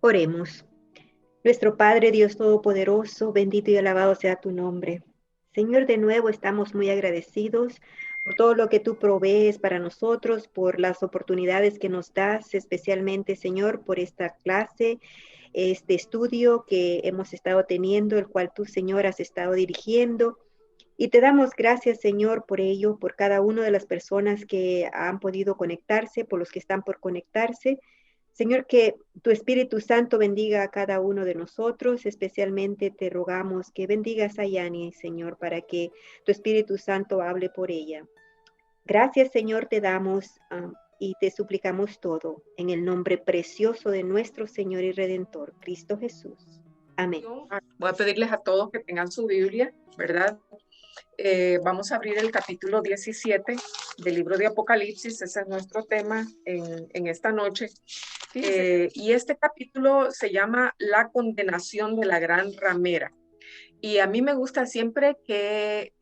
Oremos. Nuestro Padre Dios Todopoderoso, bendito y alabado sea tu nombre. Señor, de nuevo estamos muy agradecidos por todo lo que tú provees para nosotros, por las oportunidades que nos das, especialmente, Señor, por esta clase, este estudio que hemos estado teniendo, el cual tú, Señor, has estado dirigiendo. Y te damos gracias, Señor, por ello, por cada una de las personas que han podido conectarse, por los que están por conectarse. Señor, que tu Espíritu Santo bendiga a cada uno de nosotros, especialmente te rogamos que bendigas a Yani, Señor, para que tu Espíritu Santo hable por ella. Gracias, Señor, te damos y te suplicamos todo en el nombre precioso de nuestro Señor y Redentor, Cristo Jesús. Amén. Voy a pedirles a todos que tengan su Biblia, ¿verdad? Vamos a abrir el capítulo 17 del libro de Apocalipsis. Ese es nuestro tema en esta noche. Y este capítulo se llama La condenación de la gran ramera. Y a mí me gusta siempre que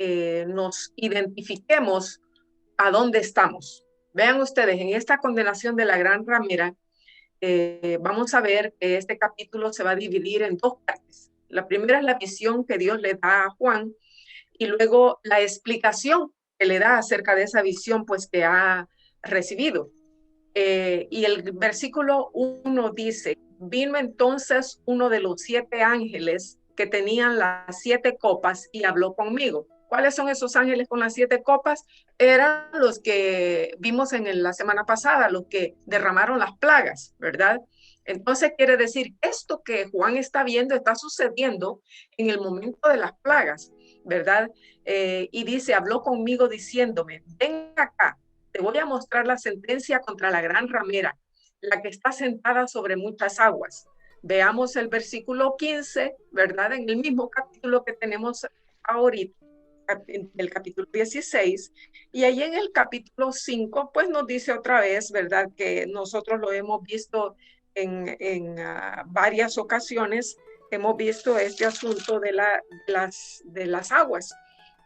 nos identifiquemos a dónde estamos. Vean ustedes, en esta condenación de la gran ramera, vamos a ver que este capítulo se va a dividir en dos partes. La primera es la visión que Dios le da a Juan y luego la explicación que le da acerca de esa visión pues que ha recibido. Y el versículo 1 dice: vino entonces uno de los 7 ángeles que tenían las 7 copas y habló conmigo. ¿Cuáles son esos ángeles con las 7 copas? Eran los que vimos en la semana pasada, los que derramaron las plagas, ¿verdad? Entonces quiere decir, esto que Juan está viendo está sucediendo en el momento de las plagas, ¿verdad? Y dice, habló conmigo diciéndome, ven acá, te voy a mostrar la sentencia contra la gran ramera, la que está sentada sobre muchas aguas. Veamos el versículo 15, ¿verdad? En el mismo capítulo que tenemos ahorita, en el capítulo 16, y ahí en el capítulo 5, pues nos dice otra vez, ¿verdad? Que nosotros lo hemos visto en varias ocasiones, hemos visto este asunto de las aguas.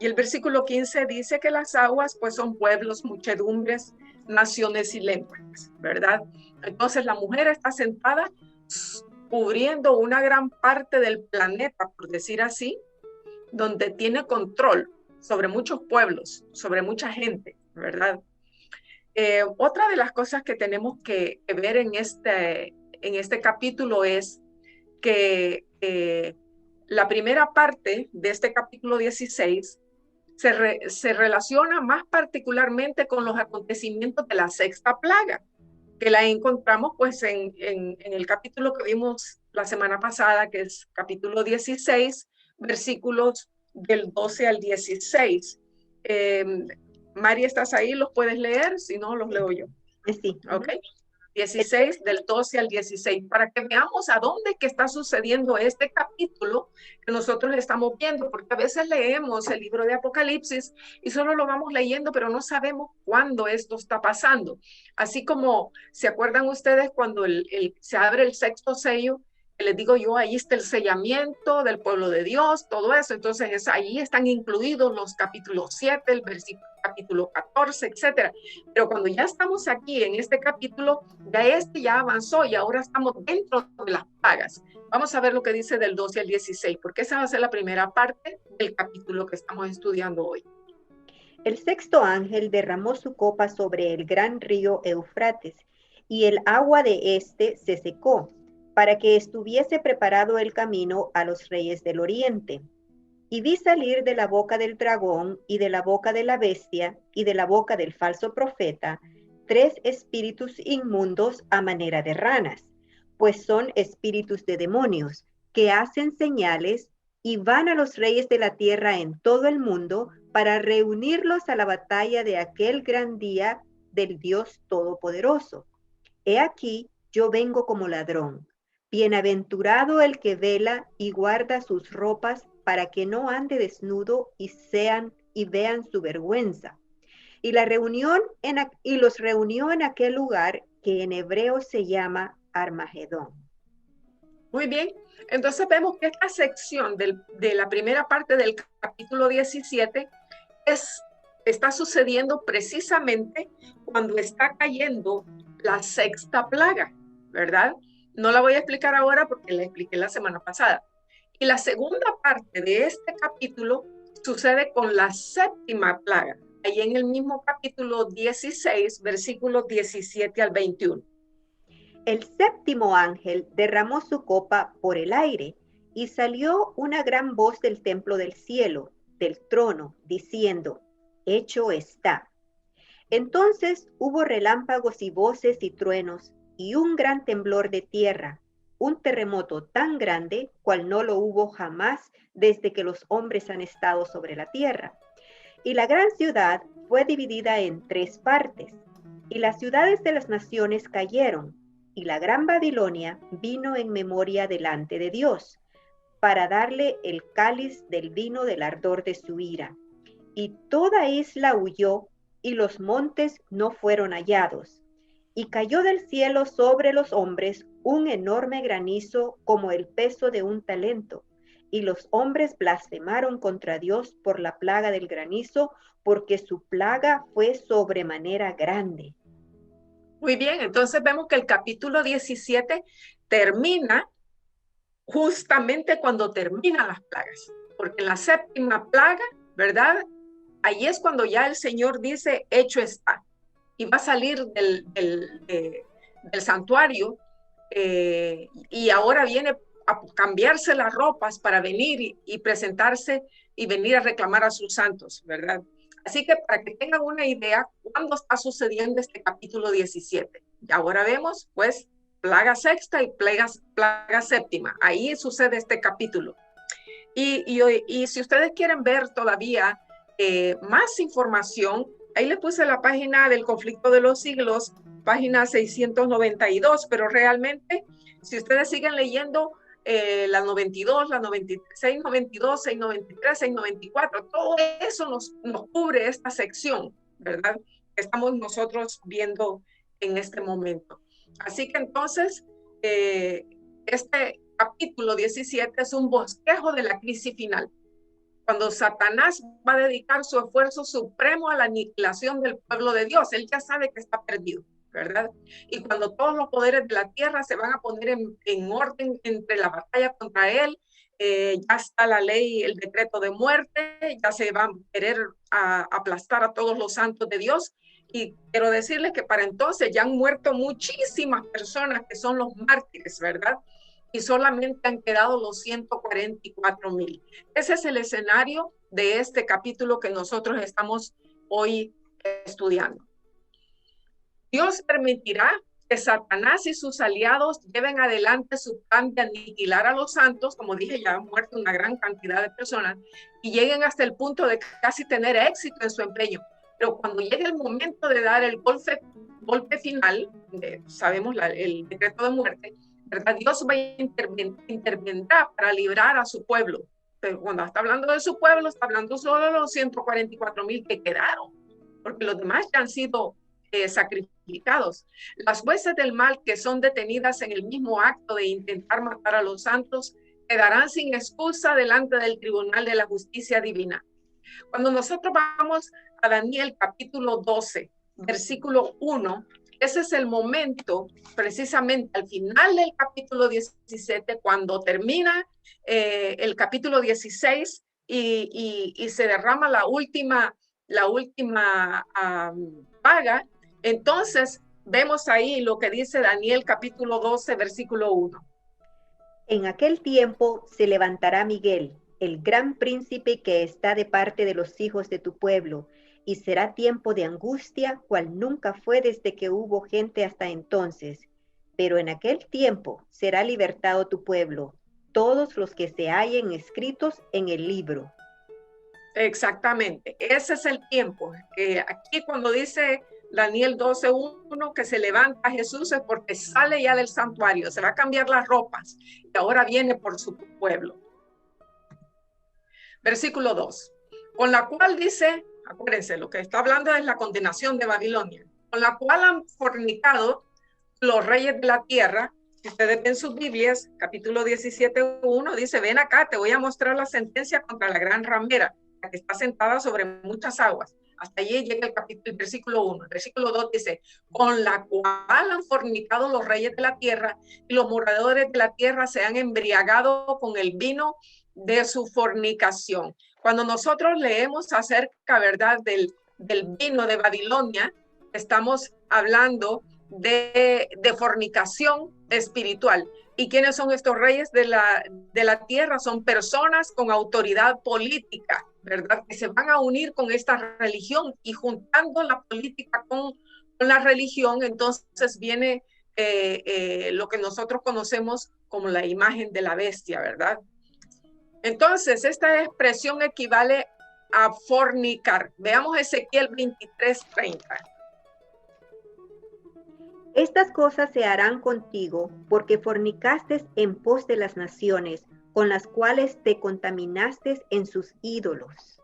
Y el versículo 15 dice que las aguas pues son pueblos, muchedumbres, naciones y lenguas, ¿verdad? Entonces la mujer está sentada cubriendo una gran parte del planeta, por decir así, donde tiene control sobre muchos pueblos, sobre mucha gente, ¿verdad? Otra de las cosas que tenemos que ver en este capítulo es que la primera parte de este capítulo 16 se relaciona más particularmente con los acontecimientos de la sexta plaga, que la encontramos pues en el capítulo que vimos la semana pasada, que es capítulo 16, versículos del 12 al 16. Mari, ¿estás ahí? ¿Los puedes leer? Si no, los leo yo. Sí. ¿Ok? 16, del 12 al 16, para que veamos a dónde que está sucediendo este capítulo que nosotros estamos viendo, porque a veces leemos el libro de Apocalipsis y solo lo vamos leyendo, pero no sabemos cuándo esto está pasando. Así como, ¿se acuerdan ustedes cuando se abre el sexto sello? Les digo yo, ahí está el sellamiento del pueblo de Dios, todo eso. Entonces, ahí están incluidos los capítulos 7, el versículo capítulo 14, etcétera. Pero cuando ya estamos aquí en este capítulo, ya avanzó y ahora estamos dentro de las plagas. Vamos a ver lo que dice del 12 al 16, porque esa va a ser la primera parte del capítulo que estamos estudiando hoy. El sexto ángel derramó su copa sobre el gran río Eufrates, y el agua de éste se secó, para que estuviese preparado el camino a los reyes del oriente. Y vi salir de la boca del dragón, y de la boca de la bestia, y de la boca del falso profeta, 3 espíritus inmundos a manera de ranas, pues son espíritus de demonios, que hacen señales y van a los reyes de la tierra en todo el mundo para reunirlos a la batalla de aquel gran día del Dios Todopoderoso. He aquí, yo vengo como ladrón. Bienaventurado el que vela y guarda sus ropas para que no ande desnudo y vean su vergüenza. Y los reunió en aquel lugar que en hebreo se llama Armagedón. Muy bien, entonces vemos que esta sección de la primera parte del capítulo 17 está sucediendo precisamente cuando está cayendo la sexta plaga, ¿verdad? No la voy a explicar ahora porque la expliqué la semana pasada. Y la segunda parte de este capítulo sucede con la séptima plaga, ahí en el mismo capítulo 16, versículos 17 al 21. El séptimo ángel derramó su copa por el aire, y salió una gran voz del templo del cielo, del trono, diciendo: hecho está. Entonces hubo relámpagos y voces y truenos, y un gran temblor de tierra, un terremoto tan grande cual no lo hubo jamás desde que los hombres han estado sobre la tierra. Y la gran ciudad fue dividida en 3 partes, y las ciudades de las naciones cayeron, y la gran Babilonia vino en memoria delante de Dios, para darle el cáliz del vino del ardor de su ira. Y toda isla huyó, y los montes no fueron hallados. Y cayó del cielo sobre los hombres un enorme granizo como el peso de un talento. Y los hombres blasfemaron contra Dios por la plaga del granizo, porque su plaga fue sobremanera grande. Muy bien, entonces vemos que el capítulo 17 termina justamente cuando terminan las plagas, porque en la séptima plaga, ¿verdad? Ahí es cuando ya el Señor dice, hecho está, y va a salir del santuario, y ahora viene a cambiarse las ropas para venir y presentarse y venir a reclamar a sus santos, ¿verdad? Así que para que tengan una idea, ¿cuándo está sucediendo este capítulo 17? Y ahora vemos, pues, plaga sexta y plaga séptima. Ahí sucede este capítulo. Y si ustedes quieren ver todavía más información, ahí les puse la página del conflicto de los siglos, página 692, pero realmente, si ustedes siguen leyendo la 92, la 93, 692, 693, 694, todo eso nos cubre esta sección, ¿verdad? Que estamos nosotros viendo en este momento. Así que entonces, este capítulo 17 es un bosquejo de la crisis final, cuando Satanás va a dedicar su esfuerzo supremo a la aniquilación del pueblo de Dios. Él ya sabe que está perdido, ¿verdad? Y cuando todos los poderes de la tierra se van a poner en orden entre la batalla contra él, ya está la ley, el decreto de muerte, ya se va a querer aplastar a todos los santos de Dios. Y quiero decirles que para entonces ya han muerto muchísimas personas que son los mártires, ¿verdad? Y solamente han quedado los 144,000. Ese es el escenario de este capítulo que nosotros estamos hoy estudiando. Dios permitirá que Satanás y sus aliados lleven adelante su plan de aniquilar a los santos, como dije, ya han muerto una gran cantidad de personas, y lleguen hasta el punto de casi tener éxito en su empeño. Pero cuando llegue el momento de dar el golpe final, sabemos el decreto de muerte, ¿verdad? Dios va a intervendrá para librar a su pueblo. Pero cuando está hablando de su pueblo, está hablando solo de los 144,000 que quedaron, porque los demás ya han sido sacrificados. Las huestes del mal que son detenidas en el mismo acto de intentar matar a los santos quedarán sin excusa delante del tribunal de la justicia divina. Cuando nosotros vamos a Daniel capítulo 12, versículo 1, ese es el momento, precisamente al final del capítulo 17, cuando termina el capítulo 16 y se derrama la última paga. Entonces vemos ahí lo que dice Daniel capítulo 12, versículo 1. En aquel tiempo se levantará Miguel, el gran príncipe que está de parte de los hijos de tu pueblo, y será tiempo de angustia, cual nunca fue desde que hubo gente hasta entonces. Pero en aquel tiempo será libertado tu pueblo, todos los que se hallen escritos en el libro. Exactamente, ese es el tiempo. Aquí cuando dice Daniel 12:1 que se levanta Jesús es porque sale ya del santuario, se va a cambiar las ropas y ahora viene por su pueblo. Versículo 2, con la cual dice, acuérdense, lo que está hablando es la condenación de Babilonia, con la cual han fornicado los reyes de la tierra. Si ustedes ven sus Biblias, capítulo 17:1 dice, ven acá, te voy a mostrar la sentencia contra la gran ramera, la que está sentada sobre muchas aguas. Hasta allí llega el versículo 1. El versículo 2 dice, con la cual han fornicado los reyes de la tierra y los moradores de la tierra se han embriagado con el vino de su fornicación. Cuando nosotros leemos acerca, ¿verdad?, del vino de Babilonia, estamos hablando de fornicación espiritual. ¿Y quiénes son estos reyes de la tierra? Son personas con autoridad política, ¿verdad? Que se van a unir con esta religión, y juntando la política con la religión, entonces viene lo que nosotros conocemos como la imagen de la bestia, ¿verdad? Entonces, esta expresión equivale a fornicar. Veamos Ezequiel 23:30. Estas cosas se harán contigo, porque fornicaste en pos de las naciones, con las cuales te contaminaste en sus ídolos.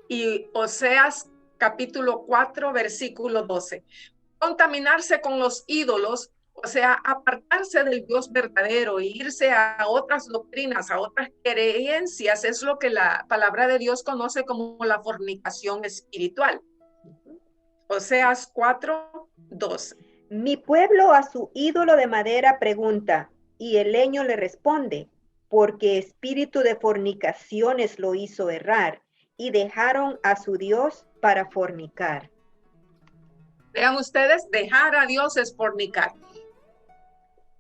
Y Oseas capítulo 4, versículo 12. Contaminarse con los ídolos, o sea, apartarse del Dios verdadero e irse a otras doctrinas, a otras creencias, es lo que la palabra de Dios conoce como la fornicación espiritual. Oseas 4, 12. Mi pueblo a su ídolo de madera pregunta, y el leño le responde, porque espíritu de fornicaciones lo hizo errar, y dejaron a su Dios para fornicar. Vean ustedes, dejar a Dios es fornicar.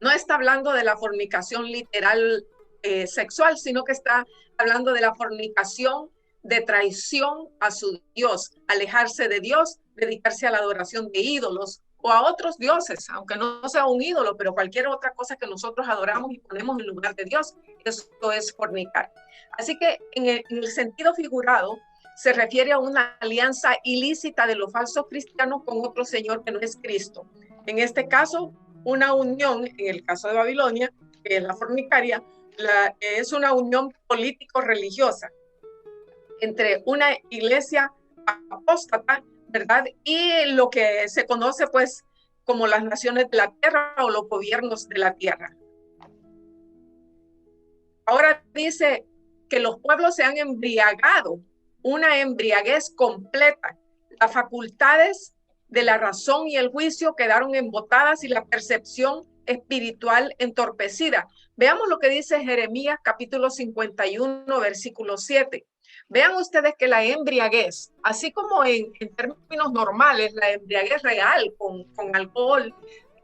No está hablando de la fornicación literal sexual, sino que está hablando de la fornicación de traición a su Dios, alejarse de Dios, dedicarse a la adoración de ídolos o a otros dioses, aunque no sea un ídolo, pero cualquier otra cosa que nosotros adoramos y ponemos en lugar de Dios, eso es fornicar. Así que en el sentido figurado, se refiere a una alianza ilícita de los falsos cristianos con otro señor que no es Cristo. En este caso, una unión, en el caso de Babilonia, que es la fornicaria, es una unión político-religiosa entre una iglesia apóstata, ¿verdad? Y lo que se conoce pues como las naciones de la tierra o los gobiernos de la tierra. Ahora dice que los pueblos se han embriagado, una embriaguez completa. Las facultades de la razón y el juicio quedaron embotadas y la percepción espiritual entorpecida. Veamos lo que dice Jeremías capítulo 51, versículo 7. Vean ustedes que la embriaguez, así como en términos normales, la embriaguez real con alcohol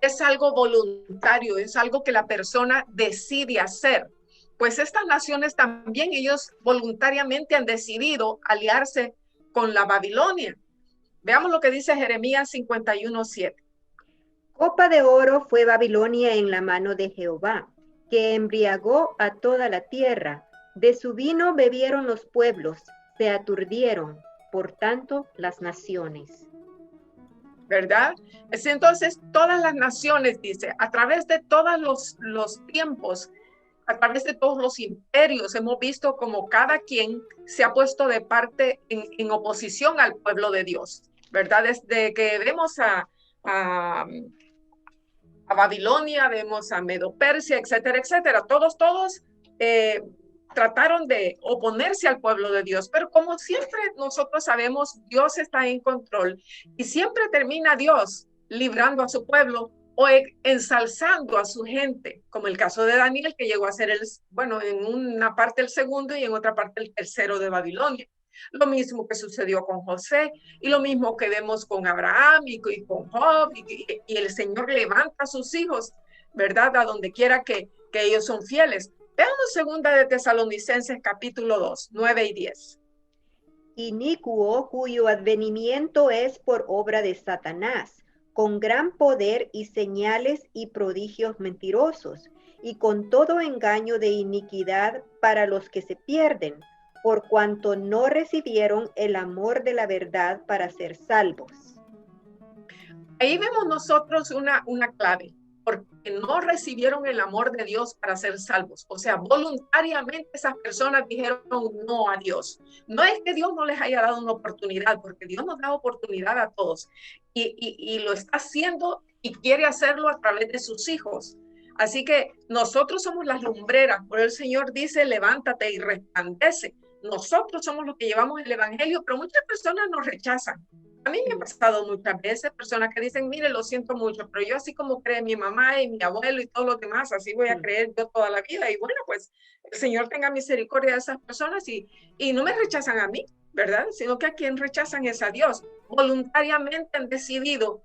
es algo voluntario, es algo que la persona decide hacer. Pues estas naciones también, ellos voluntariamente han decidido aliarse con la Babilonia. Veamos lo que dice Jeremías 51:7. Copa de oro fue Babilonia en la mano de Jehová, que embriagó a toda la tierra. De su vino bebieron los pueblos, se aturdieron, por tanto, las naciones. ¿Verdad? Entonces, todas las naciones, dice, a través de todos los tiempos, a través de todos los imperios, hemos visto como cada quien se ha puesto de parte en oposición al pueblo de Dios, ¿verdad? Desde que vemos a Babilonia, vemos a Medo-Persia, etcétera, etcétera. Todos trataron de oponerse al pueblo de Dios, pero como siempre nosotros sabemos, Dios está en control y siempre termina Dios librando a su pueblo o ensalzando a su gente, como el caso de Daniel, que llegó a ser en una parte el segundo y en otra parte el tercero de Babilonia. Lo mismo que sucedió con José y lo mismo que vemos con Abraham y con Job y el Señor levanta a sus hijos, ¿verdad? A donde quiera que ellos son fieles. Veamos segunda de Tesalonicenses capítulo 2, 9 y 10. Inicuo, cuyo advenimiento es por obra de Satanás, con gran poder y señales y prodigios mentirosos, y con todo engaño de iniquidad para los que se pierden, por cuanto no recibieron el amor de la verdad para ser salvos. Ahí vemos nosotros una clave, porque no recibieron el amor de Dios para ser salvos. O sea, voluntariamente esas personas dijeron no a Dios. No es que Dios no les haya dado una oportunidad, porque Dios nos da oportunidad a todos y lo está haciendo y quiere hacerlo a través de sus hijos. Así que nosotros somos las lumbreras, por el Señor dice, levántate y resplandece. nosotros somos los que llevamos el evangelio, pero muchas personas nos rechazan. A mí me ha pasado muchas veces personas que dicen, mire, lo siento mucho, pero yo así como cree mi mamá y mi abuelo y todos los demás, así voy a creer yo toda la vida. Y bueno, pues el Señor tenga misericordia de esas personas y no me rechazan a mí, ¿verdad? Sino que a quien rechazan es a Dios. Voluntariamente han decidido,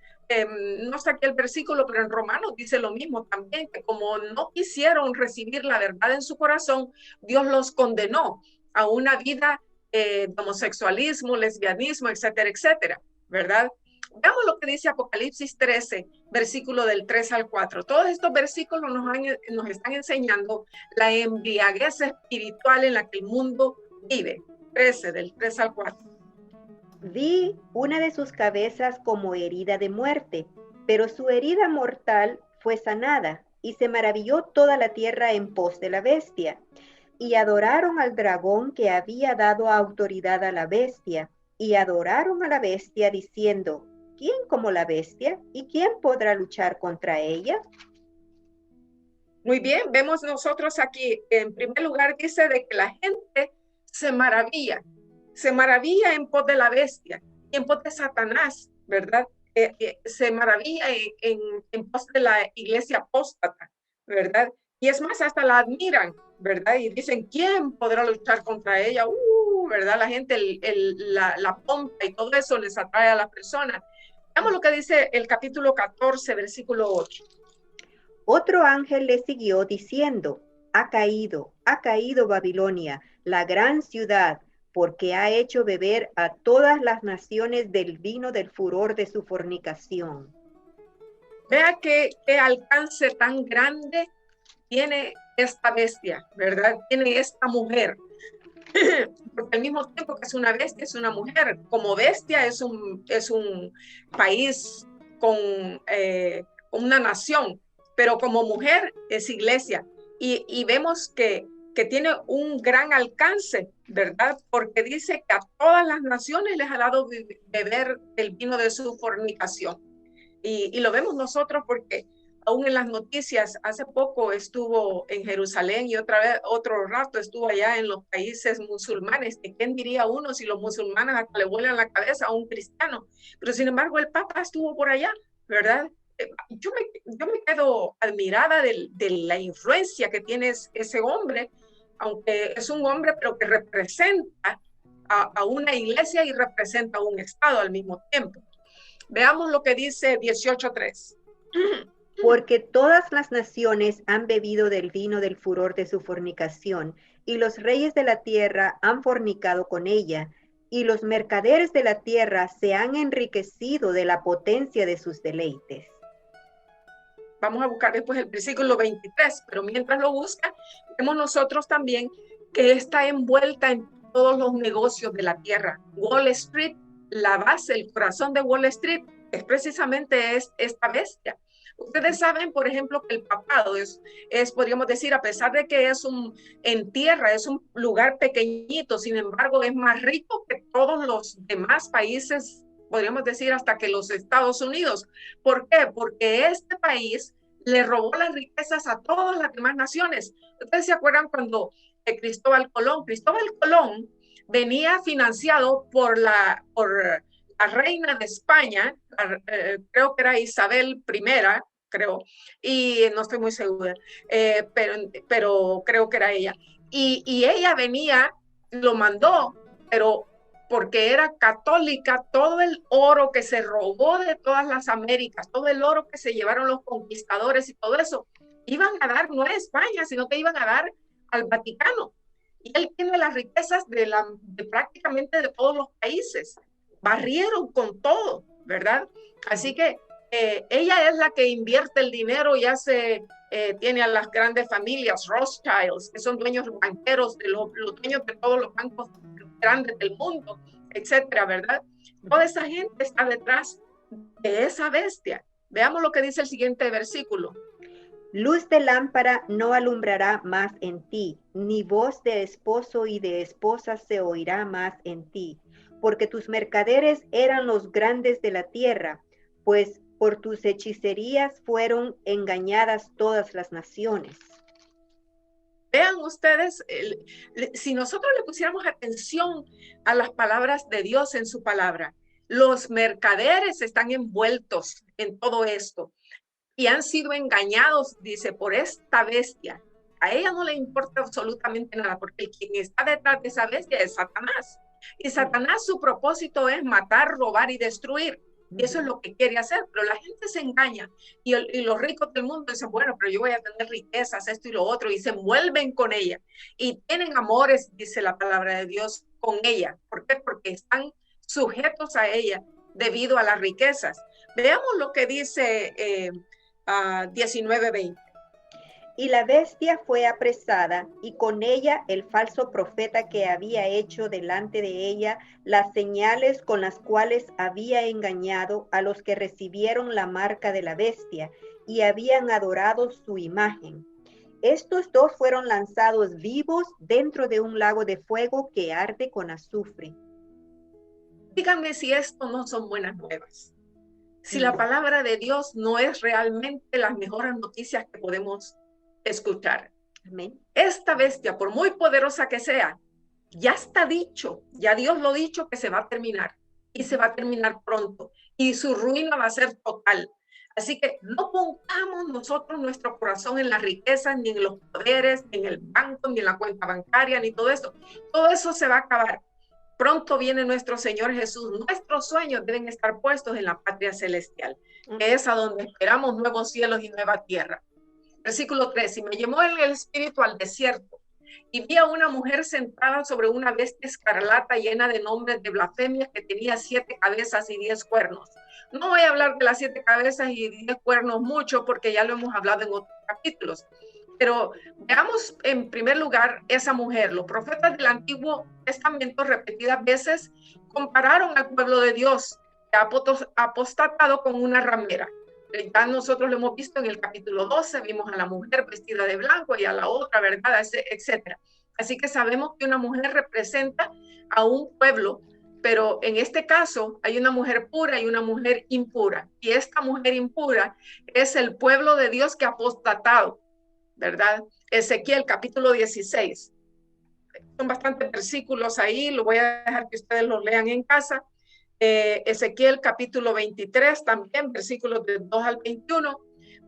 no saqué el versículo, pero en Romanos dice lo mismo también, que como no quisieron recibir la verdad en su corazón, Dios los condenó a una vida de homosexualismo, lesbianismo, etcétera, etcétera, ¿verdad? Veamos lo que dice Apocalipsis 13, versículo del 3 al 4. Todos estos versículos nos están enseñando la embriaguez espiritual en la que el mundo vive. 13, del 3 al 4. Vi una de sus cabezas como herida de muerte, pero su herida mortal fue sanada, y se maravilló toda la tierra en pos de la bestia. Y adoraron al dragón que había dado autoridad a la bestia, y adoraron a la bestia diciendo, ¿quién como la bestia? ¿Y quién podrá luchar contra ella? Muy bien, vemos nosotros aquí, en primer lugar, dice de que la gente se maravilla en pos de la bestia, y en pos de Satanás, ¿verdad? Se maravilla en pos de la iglesia apóstata, ¿verdad? Y es más, hasta la admiran, ¿verdad? Y dicen, ¿quién podrá luchar contra ella? ¿Verdad? La gente, la pompa y todo eso les atrae a las personas. Veamos lo que dice el capítulo 14, versículo 8. Otro ángel le siguió diciendo, ha caído Babilonia, la gran ciudad, porque ha hecho beber a todas las naciones del vino del furor de su fornicación. Vea qué alcance tan grande tiene esta bestia, ¿verdad? Tiene esta mujer. Porque al mismo tiempo que es una bestia, es una mujer. Como bestia es un país con una nación, pero como mujer es iglesia. Y vemos que tiene un gran alcance, ¿verdad? Porque dice que a todas las naciones les ha dado beber el vino de su fornicación. Y lo vemos nosotros porque aún en las noticias, hace poco estuvo en Jerusalén y otro rato estuvo allá en los países musulmanes. ¿Quién diría uno si los musulmanes hasta le vuelan la cabeza a un cristiano? Pero sin embargo el Papa estuvo por allá, ¿verdad? Yo me quedo admirada de la influencia que tiene ese hombre, aunque es un hombre pero que representa a una iglesia y representa a un estado al mismo tiempo. Veamos lo que dice 18:3. Porque todas las naciones han bebido del vino del furor de su fornicación, y los reyes de la tierra han fornicado con ella, y los mercaderes de la tierra se han enriquecido de la potencia de sus deleites. Vamos a buscar después el versículo 23, pero mientras lo busca, vemos nosotros también que está envuelta en todos los negocios de la tierra. Wall Street, la base, el corazón de Wall Street, es precisamente esta bestia. Ustedes saben, por ejemplo, que el papado podríamos decir, a pesar de que en tierra, es un lugar pequeñito, sin embargo, es más rico que todos los demás países, podríamos decir, hasta que los Estados Unidos. ¿Por qué? Porque este país le robó las riquezas a todas las demás naciones. Ustedes se acuerdan cuando Cristóbal Colón venía financiado por la reina de España, creo que era Isabel I, creo, y no estoy muy segura, pero creo que era ella. Y ella venía, lo mandó, pero porque era católica, todo el oro que se robó de todas las Américas, todo el oro que se llevaron los conquistadores y todo eso, iban a dar no a España, sino que iban a dar al Vaticano. Y él tiene las riquezas de prácticamente de todos los países. Barrieron con todo, ¿verdad? Así que ella es la que invierte el dinero y tiene a las grandes familias, Rothschilds, que son dueños banqueros, los dueños de todos los bancos grandes del mundo, etcétera, ¿verdad? Toda esa gente está detrás de esa bestia. Veamos lo que dice el siguiente versículo. Luz de lámpara no alumbrará más en ti, ni voz de esposo y de esposa se oirá más en ti, porque tus mercaderes eran los grandes de la tierra, pues por tus hechicerías fueron engañadas todas las naciones. Vean ustedes, si nosotros le pusiéramos atención a las palabras de Dios en su palabra, los mercaderes están envueltos en todo esto y han sido engañados, dice, por esta bestia. A ella no le importa absolutamente nada, porque quien está detrás de esa bestia es Satanás. Y Satanás, su propósito es matar, robar y destruir. Y eso es lo que quiere hacer, pero la gente se engaña y los ricos del mundo dicen, bueno, pero yo voy a tener riquezas, esto y lo otro, y se envuelven con ella y tienen amores, dice la palabra de Dios, con ella. ¿Por qué? Porque están sujetos a ella debido a las riquezas. Veamos lo que dice 19:20. Y la bestia fue apresada, y con ella el falso profeta que había hecho delante de ella las señales con las cuales había engañado a los que recibieron la marca de la bestia y habían adorado su imagen. Estos dos fueron lanzados vivos dentro de un lago de fuego que arde con azufre. Díganme si esto no son buenas nuevas. Si la palabra de Dios no es realmente las mejores noticias que podemos escuchar. Amén. Esta bestia, por muy poderosa que sea, ya está dicho, ya Dios lo ha dicho que se va a terminar y se va a terminar pronto y su ruina va a ser total. Así que no pongamos nosotros nuestro corazón en las riquezas, ni en los poderes, ni en el banco, ni en la cuenta bancaria, ni todo eso. Todo eso se va a acabar. Pronto viene nuestro Señor Jesús. Nuestros sueños deben estar puestos en la patria celestial, que es a donde esperamos nuevos cielos y nueva tierra. Versículo 3, y me llevó el espíritu al desierto, y vi a una mujer sentada sobre una bestia escarlata llena de nombres de blasfemia que tenía 7 cabezas y 10 cuernos. No voy a hablar de las 7 cabezas y 10 cuernos mucho, porque ya lo hemos hablado en otros capítulos. Pero veamos en primer lugar esa mujer. Los profetas del Antiguo Testamento repetidas veces compararon al pueblo de Dios que ha apostatado con una ramera. Ya nosotros lo hemos visto en el capítulo 12, vimos a la mujer vestida de blanco y a la otra, ¿verdad? Etcétera. Así que sabemos que una mujer representa a un pueblo, pero en este caso hay una mujer pura y una mujer impura. Y esta mujer impura es el pueblo de Dios que ha apostatado, ¿verdad? Ezequiel capítulo 16. Son bastantes versículos ahí, lo voy a dejar que ustedes los lean en casa. Ezequiel capítulo 23 también, versículos de 2 al 21,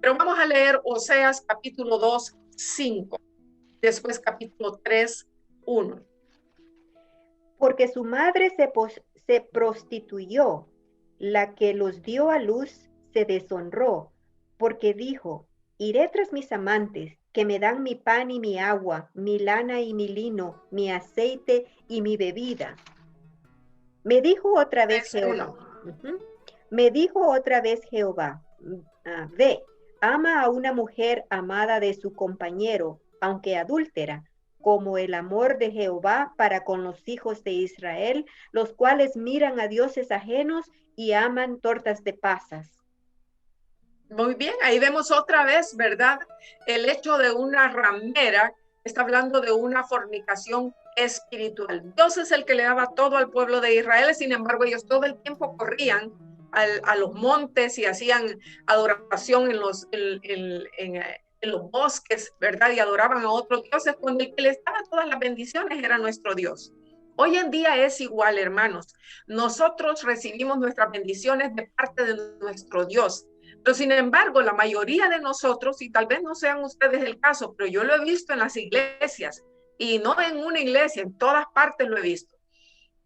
pero vamos a leer Oseas capítulo 2, 5, después capítulo 3, 1. Porque su madre se prostituyó, la que los dio a luz se deshonró, porque dijo, iré tras mis amantes, que me dan mi pan y mi agua, mi lana y mi lino, mi aceite y mi bebida. Me dijo otra vez Jehová. Me dijo otra vez Jehová, ve, ama a una mujer amada de su compañero, aunque adúltera, como el amor de Jehová para con los hijos de Israel, los cuales miran a dioses ajenos y aman tortas de pasas. Muy bien, ahí vemos otra vez, ¿verdad? El hecho de una ramera, está hablando de una fornicación espiritual. Dios es el que le daba todo al pueblo de Israel, sin embargo ellos todo el tiempo corrían a los montes y hacían adoración en los bosques, ¿verdad? Y adoraban a otros dioses, cuando el que les daba todas las bendiciones era nuestro Dios. Hoy en día es igual, hermanos. Nosotros recibimos nuestras bendiciones de parte de nuestro Dios. Pero sin embargo, la mayoría de nosotros, y tal vez no sean ustedes el caso, pero yo lo he visto en las iglesias, y no en una iglesia, en todas partes lo he visto,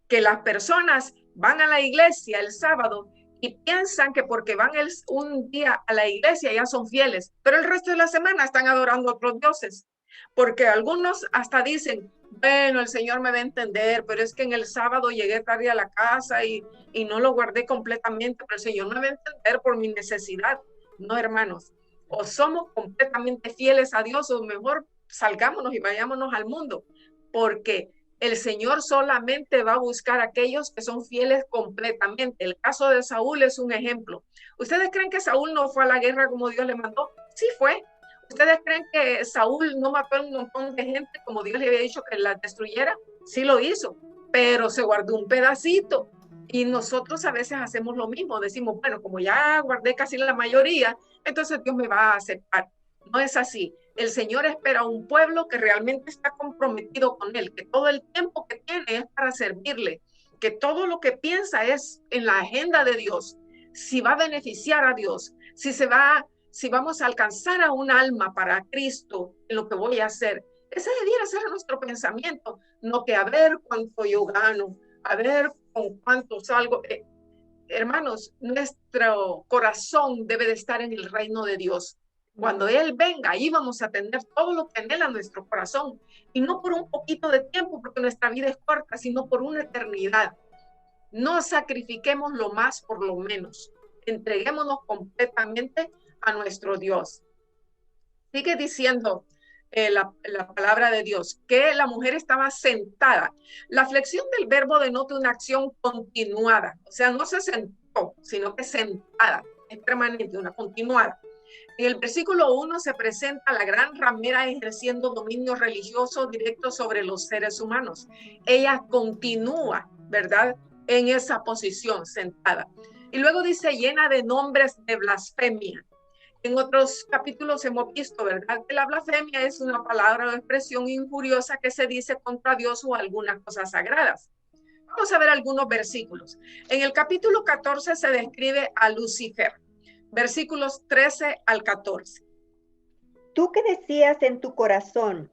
que las personas van a la iglesia el sábado y piensan que porque van un día a la iglesia ya son fieles, pero el resto de la semana están adorando a otros dioses, porque algunos hasta dicen, bueno, el Señor me va a entender, pero es que en el sábado llegué tarde a la casa y no lo guardé completamente, pero el Señor me va a entender por mi necesidad. No, hermanos, o somos completamente fieles a Dios, o mejor salgámonos y vayámonos al mundo, porque el Señor solamente va a buscar a aquellos que son fieles completamente. El caso de Saúl es un ejemplo. ¿Ustedes creen que Saúl no fue a la guerra como Dios le mandó? Sí fue. ¿Ustedes creen que Saúl no mató a un montón de gente como Dios le había dicho que la destruyera? Sí lo hizo, pero se guardó un pedacito. Y nosotros a veces hacemos lo mismo. Decimos, bueno, como ya guardé casi la mayoría, entonces Dios me va a aceptar. No es así. El Señor espera un pueblo que realmente está comprometido con Él, que todo el tiempo que tiene es para servirle, que todo lo que piensa es en la agenda de Dios, si va a beneficiar a Dios, si vamos a alcanzar a un alma para Cristo en lo que voy a hacer. Ese debiera ser nuestro pensamiento, no que a ver cuánto yo gano, a ver con cuánto salgo. Hermanos, nuestro corazón debe de estar en el reino de Dios. Cuando Él venga, ahí vamos a tener todo lo que anhela nuestro corazón. Y no por un poquito de tiempo, porque nuestra vida es corta, sino por una eternidad. No sacrifiquemos lo más por lo menos. Entreguémonos completamente a nuestro Dios. Sigue diciendo la palabra de Dios, que la mujer estaba sentada. La flexión del verbo denota una acción continuada, o sea, no se sentó, sino que sentada, es permanente, una continuada. En el versículo 1 se presenta la gran ramera ejerciendo dominio religioso directo sobre los seres humanos. Ella continúa, ¿verdad?, en esa posición sentada. Y luego dice llena de nombres de blasfemia. En otros capítulos hemos visto, ¿verdad?, que la blasfemia es una palabra o expresión injuriosa que se dice contra Dios o algunas cosas sagradas. Vamos a ver algunos versículos. En el capítulo 14 se describe a Lucifer, versículos 13 al 14. Tú que decías en tu corazón,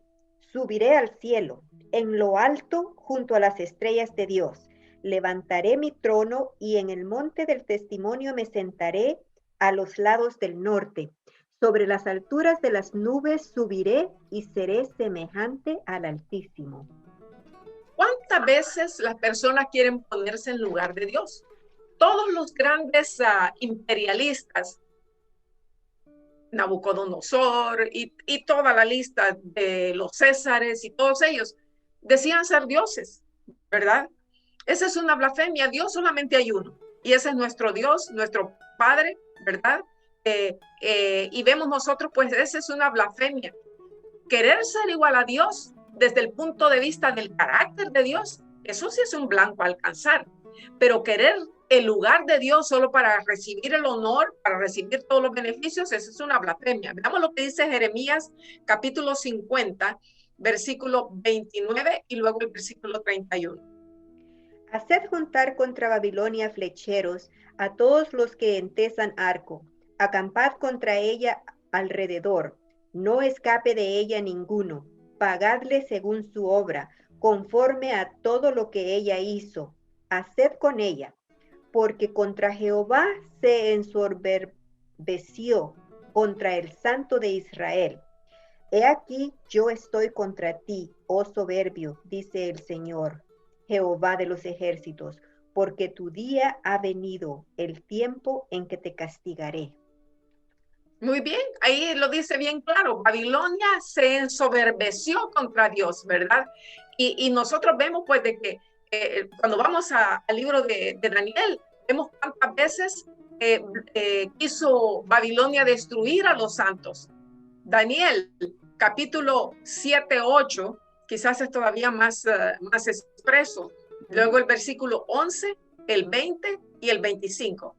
subiré al cielo, en lo alto, junto a las estrellas de Dios. Levantaré mi trono y en el monte del testimonio me sentaré a los lados del norte. Sobre las alturas de las nubes subiré y seré semejante al Altísimo. ¿Cuántas veces las personas quieren ponerse en lugar de Dios? Todos los grandes imperialistas, Nabucodonosor y toda la lista de los Césares y todos ellos, decían ser dioses, ¿verdad? Esa es una blasfemia. Dios solamente hay uno. Y ese es nuestro Dios, nuestro Padre, ¿verdad? Y vemos nosotros, pues esa es una blasfemia. Querer ser igual a Dios desde el punto de vista del carácter de Dios, eso sí es un blanco a alcanzar. Pero querer el lugar de Dios solo para recibir el honor, para recibir todos los beneficios, eso es una blasfemia. Veamos lo que dice Jeremías capítulo 50, versículo 29 y luego el versículo 31. Haced juntar contra Babilonia flecheros a todos los que entesan arco. Acampad contra ella alrededor. No escape de ella ninguno. Pagadle según su obra, conforme a todo lo que ella hizo. Haced con ella, porque contra Jehová se ensoberbeció, contra el Santo de Israel. He aquí, yo estoy contra ti, oh soberbio, dice el Señor, Jehová de los ejércitos, porque tu día ha venido, el tiempo en que te castigaré. Muy bien, ahí lo dice bien claro. Babilonia se ensoberbeció contra Dios, ¿verdad? Y nosotros vemos pues de que cuando vamos al libro de Daniel, vemos cuántas veces quiso Babilonia destruir a los santos. Daniel, capítulo 7, 8, quizás es todavía más expreso. Luego el versículo 11, el 20 y el 25.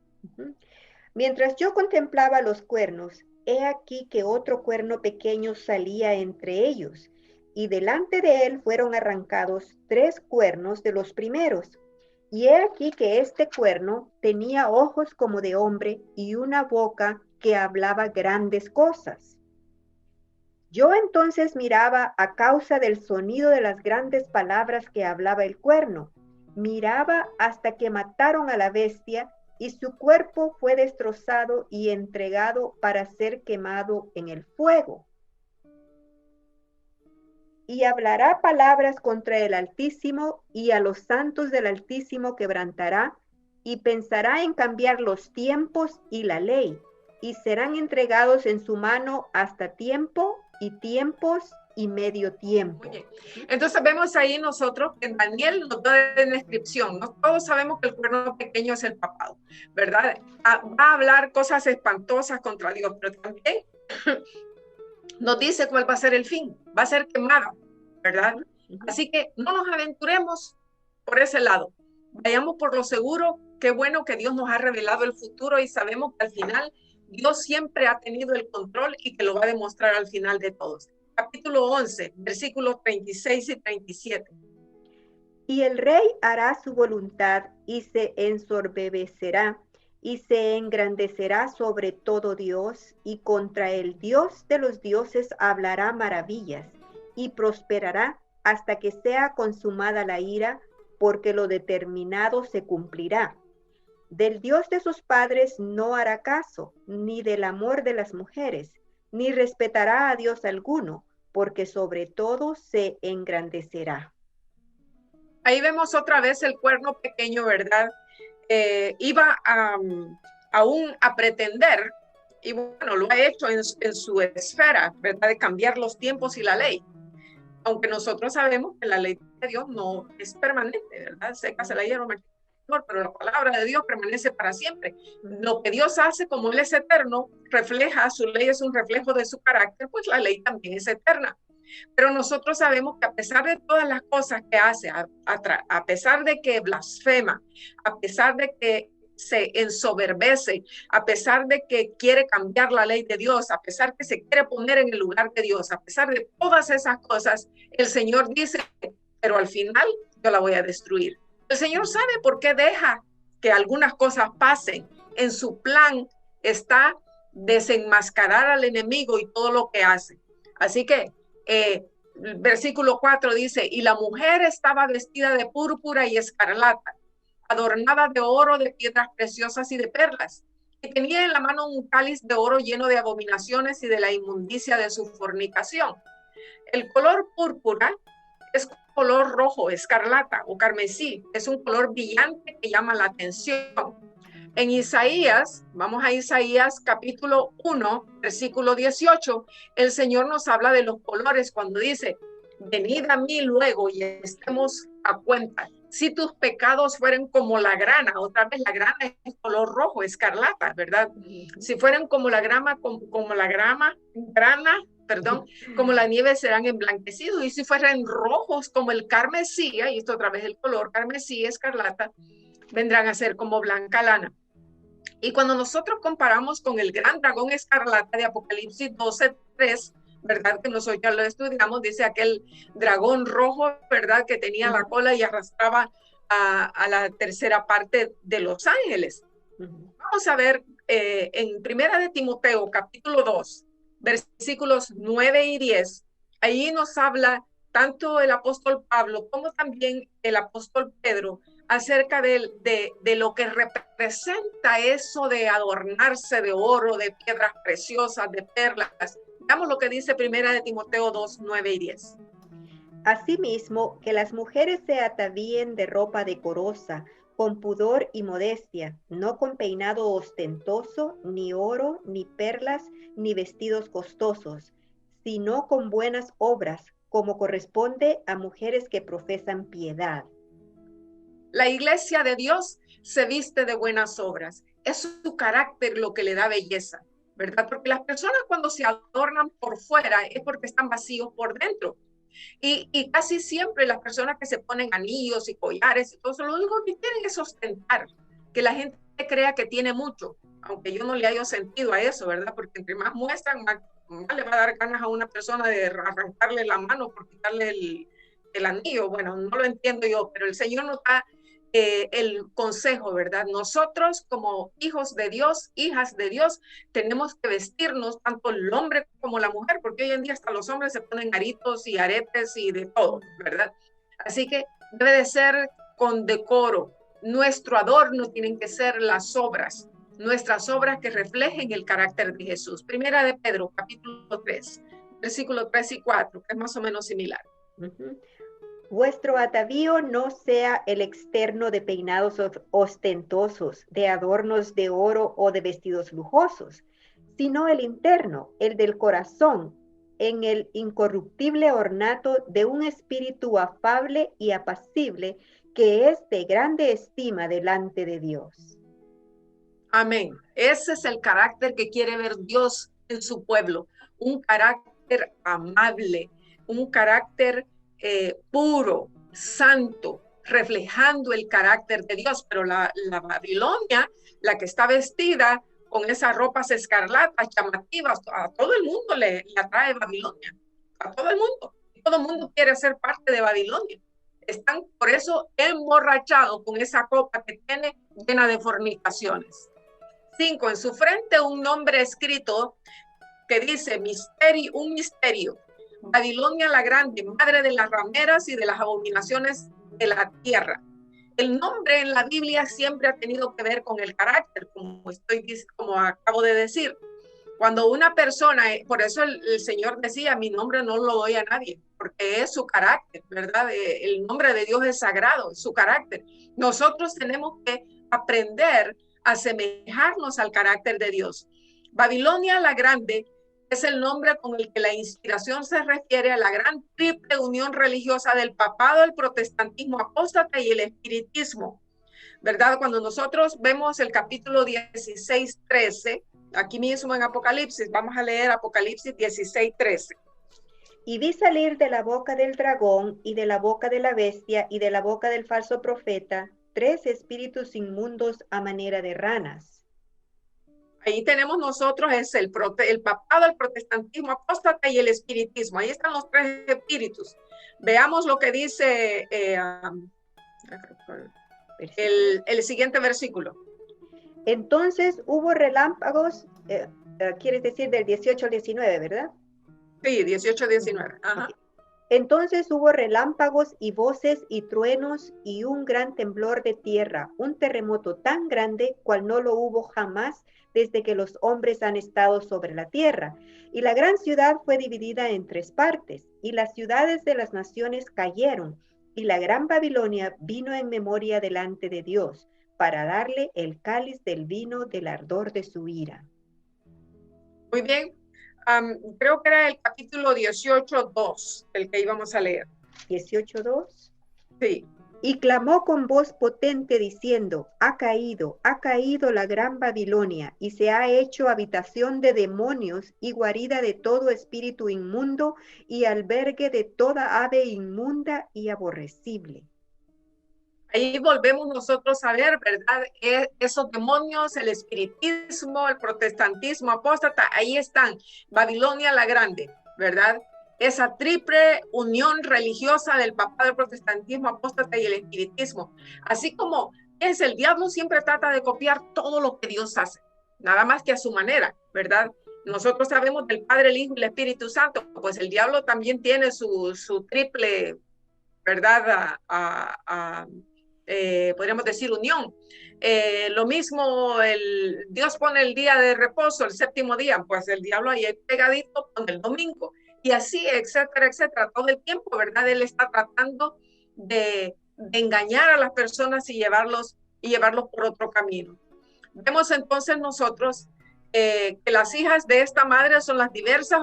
Mientras yo contemplaba los cuernos, he aquí que otro cuerno pequeño salía entre ellos, y delante de él fueron arrancados 3 cuernos de los primeros. Y he aquí que este cuerno tenía ojos como de hombre y una boca que hablaba grandes cosas. Yo entonces miraba a causa del sonido de las grandes palabras que hablaba el cuerno. Miraba hasta que mataron a la bestia y su cuerpo fue destrozado y entregado para ser quemado en el fuego. Y hablará palabras contra el Altísimo y a los santos del Altísimo quebrantará y pensará en cambiar los tiempos y la ley y serán entregados en su mano hasta tiempo y tiempos y medio tiempo. Oye, entonces vemos ahí nosotros que Daniel nos da en descripción, ¿no? Todos sabemos que el cuerno pequeño es el papado, ¿verdad? Va a hablar cosas espantosas contra Dios, pero también nos dice cuál va a ser el fin, va a ser quemada, ¿verdad? Así que no nos aventuremos por ese lado, vayamos por lo seguro. Qué bueno que Dios nos ha revelado el futuro y sabemos que al final Dios siempre ha tenido el control y que lo va a demostrar al final de todos. Capítulo 11, versículos 36 y 37. Y el rey hará su voluntad y se ensorbecerá y se engrandecerá sobre todo Dios, y contra el Dios de los dioses hablará maravillas, y prosperará hasta que sea consumada la ira, porque lo determinado se cumplirá. Del Dios de sus padres no hará caso, ni del amor de las mujeres, ni respetará a Dios alguno, porque sobre todo se engrandecerá. Ahí vemos otra vez el cuerno pequeño, ¿verdad? Iba aún a pretender, y bueno, lo ha hecho en su esfera, ¿verdad? De cambiar los tiempos y la ley. Aunque nosotros sabemos que la ley de Dios no es permanente, ¿verdad? Seca se la hierba, pero la palabra de Dios permanece para siempre. Lo que Dios hace, como Él es eterno, refleja, su ley es un reflejo de su carácter, pues la ley también es eterna. Pero nosotros sabemos que a pesar de todas las cosas que hace, a pesar de que blasfema, a pesar de que se ensoberbece, a pesar de que quiere cambiar la ley de Dios, a pesar que se quiere poner en el lugar de Dios, a pesar de todas esas cosas, el Señor dice, pero al final yo la voy a destruir. El Señor sabe por qué deja que algunas cosas pasen. En su plan está desenmascarar al enemigo y todo lo que hace. Así que versículo 4 dice, y la mujer estaba vestida de púrpura y escarlata, adornada de oro, de piedras preciosas y de perlas, y tenía en la mano un cáliz de oro lleno de abominaciones y de la inmundicia de su fornicación. El color púrpura es color rojo, escarlata o carmesí, es un color brillante que llama la atención. En Isaías, vamos a Isaías capítulo 1, versículo 18, el Señor nos habla de los colores cuando dice, venid a mí luego y estemos a cuenta. Si tus pecados fueren como la grana, otra vez la grana es color rojo, escarlata, ¿verdad? Si fueran como la grana, como la nieve serán emblanquecidos. Y si fueran rojos como el carmesí, y esto otra vez el color carmesí, escarlata, vendrán a ser como blanca lana. Y cuando nosotros comparamos con el gran dragón escarlata de Apocalipsis 12:3, ¿verdad? Que nosotros ya lo estudiamos, dice aquel dragón rojo, ¿verdad? Que tenía la cola y arrastraba a la tercera parte de los ángeles. Vamos a ver en Primera de Timoteo, capítulo 2, versículos 9 y 10. Ahí nos habla tanto el apóstol Pablo como también el apóstol Pedro acerca de lo que representa eso de adornarse de oro, de piedras preciosas, de perlas. Veamos lo que dice Primera de Timoteo 2, 9 y 10. Asimismo, que las mujeres se atavíen de ropa decorosa, con pudor y modestia, no con peinado ostentoso, ni oro, ni perlas, ni vestidos costosos, sino con buenas obras, como corresponde a mujeres que profesan piedad. La iglesia de Dios se viste de buenas obras. Es su carácter lo que le da belleza, ¿verdad? Porque las personas cuando se adornan por fuera es porque están vacíos por dentro. Y casi siempre las personas que se ponen anillos y collares y todo eso, lo único que quieren es ostentar, que la gente crea que tiene mucho, aunque yo no le haya sentido a eso, ¿verdad? Porque entre más muestran, más le va a dar ganas a una persona de arrancarle la mano por quitarle el anillo. Bueno, no lo entiendo yo, pero el Señor nos da el consejo, ¿verdad? Nosotros como hijos de Dios, hijas de Dios, tenemos que vestirnos, tanto el hombre como la mujer, porque hoy en día hasta los hombres se ponen aritos y aretes y de todo, ¿verdad? Así que debe de ser con decoro. Nuestro adorno tienen que ser las obras, nuestras obras que reflejen el carácter de Jesús. Primera de Pedro, capítulo 3, versículo 3 y 4, que es más o menos similar. Vuestro atavío no sea el externo de peinados ostentosos, de adornos de oro o de vestidos lujosos, sino el interno, el del corazón, en el incorruptible ornato de un espíritu afable y apacible, que es de grande estima delante de Dios. Amén. Ese es el carácter que quiere ver Dios en su pueblo, un carácter amable, un carácter puro, santo, reflejando el carácter de Dios. Pero la Babilonia, la que está vestida con esas ropas escarlatas llamativas. A todo el mundo le atrae Babilonia, a todo el mundo. Todo el mundo quiere ser parte de Babilonia. Están por eso emborrachados con esa copa que tiene llena de fornicaciones. 5. En su frente un nombre escrito que dice un misterio. Babilonia la grande, madre de las rameras y de las abominaciones de la tierra. El nombre en la Biblia siempre ha tenido que ver con el carácter, como acabo de decir. Cuando una persona, por eso el Señor decía, mi nombre no lo doy a nadie, porque es su carácter, ¿verdad? El nombre de Dios es sagrado, es su carácter. Nosotros tenemos que aprender a asemejarnos al carácter de Dios. Babilonia la grande es el nombre con el que la inspiración se refiere a la gran triple unión religiosa del papado, el protestantismo apóstata y el espiritismo, ¿verdad? Cuando nosotros vemos el capítulo 16, 13, aquí mismo en Apocalipsis, vamos a leer Apocalipsis 16, 13. Y vi salir de la boca del dragón y de la boca de la bestia y de la boca del falso profeta 3 espíritus inmundos a manera de ranas. Ahí tenemos nosotros el papado, el protestantismo apóstata y el espiritismo. Ahí están los 3 espíritus. Veamos lo que dice el siguiente versículo. Entonces hubo relámpagos, quieres decir del 18 al 19, ¿verdad? Sí, 18 al 19. Ajá. Entonces hubo relámpagos y voces y truenos y un gran temblor de tierra, un terremoto tan grande cual no lo hubo jamás desde que los hombres han estado sobre la tierra. Y la gran ciudad fue dividida en 3 partes, y las ciudades de las naciones cayeron, y la gran Babilonia vino en memoria delante de Dios, para darle el cáliz del vino del ardor de su ira. Muy bien. Creo que era el capítulo 18:2, el que íbamos a leer. 18:2. Sí. Y clamó con voz potente diciendo, ha caído la gran Babilonia, y se ha hecho habitación de demonios y guarida de todo espíritu inmundo y albergue de toda ave inmunda y aborrecible. Ahí volvemos nosotros a ver, ¿verdad? Esos demonios, el espiritismo, el protestantismo apóstata, ahí están. Babilonia la grande, ¿verdad? Esa triple unión religiosa del papado, del protestantismo apóstata y el espiritismo. Así como el diablo siempre trata de copiar todo lo que Dios hace, nada más que a su manera, ¿verdad? Nosotros sabemos del Padre, el Hijo y el Espíritu Santo, pues el diablo también tiene su triple, ¿verdad? Podríamos decir unión. Lo mismo, Dios pone el día de reposo, el 7º día, pues el diablo ahí pegadito pone el domingo, y así, etcétera, etcétera, todo el tiempo, ¿verdad? Él está tratando de engañar a las personas y llevarlos por otro camino. Vemos entonces nosotros que las hijas de esta madre son las diversas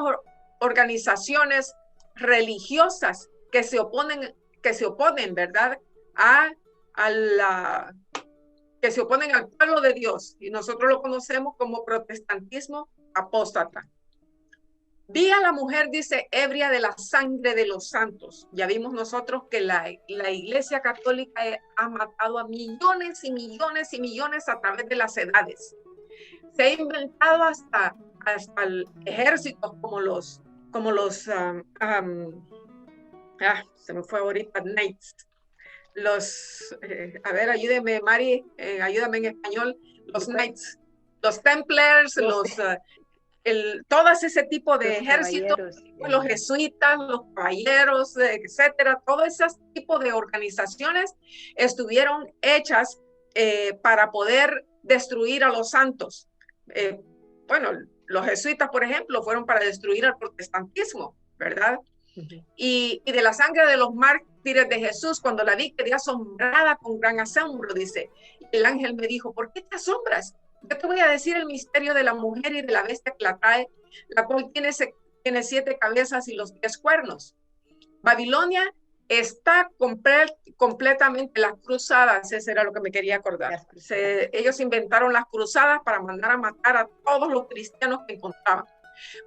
organizaciones religiosas que se oponen, ¿verdad? Que se oponen al pueblo de Dios, y nosotros lo conocemos como protestantismo apóstata. Vi a la mujer, dice, ebria de la sangre de los santos. Ya vimos nosotros que la Iglesia Católica ha matado a millones y millones y millones a través de las edades. Se ha inventado hasta ejércitos como los se me fue ahorita, Knights. A ver, ayúdeme, Mari, ayúdame en español, los Knights, los Templars, todas ese tipo de ejércitos, los jesuitas, los caballeros, etcétera, todo ese tipo de organizaciones estuvieron hechas para poder destruir a los santos. Bueno, los jesuitas, por ejemplo, fueron para destruir al protestantismo, ¿verdad? Uh-huh. Y de la sangre de los mártires de Jesús, cuando la vi, quedé asombrada con gran asombro, dice. El ángel me dijo, ¿por qué te asombras? Yo te voy a decir el misterio de la mujer y de la bestia que la trae, la cual tiene 7 cabezas y los 10 cuernos. Babilonia está completamente, las cruzadas, eso era lo que me quería acordar. Ellos inventaron las cruzadas para mandar a matar a todos los cristianos que encontraban.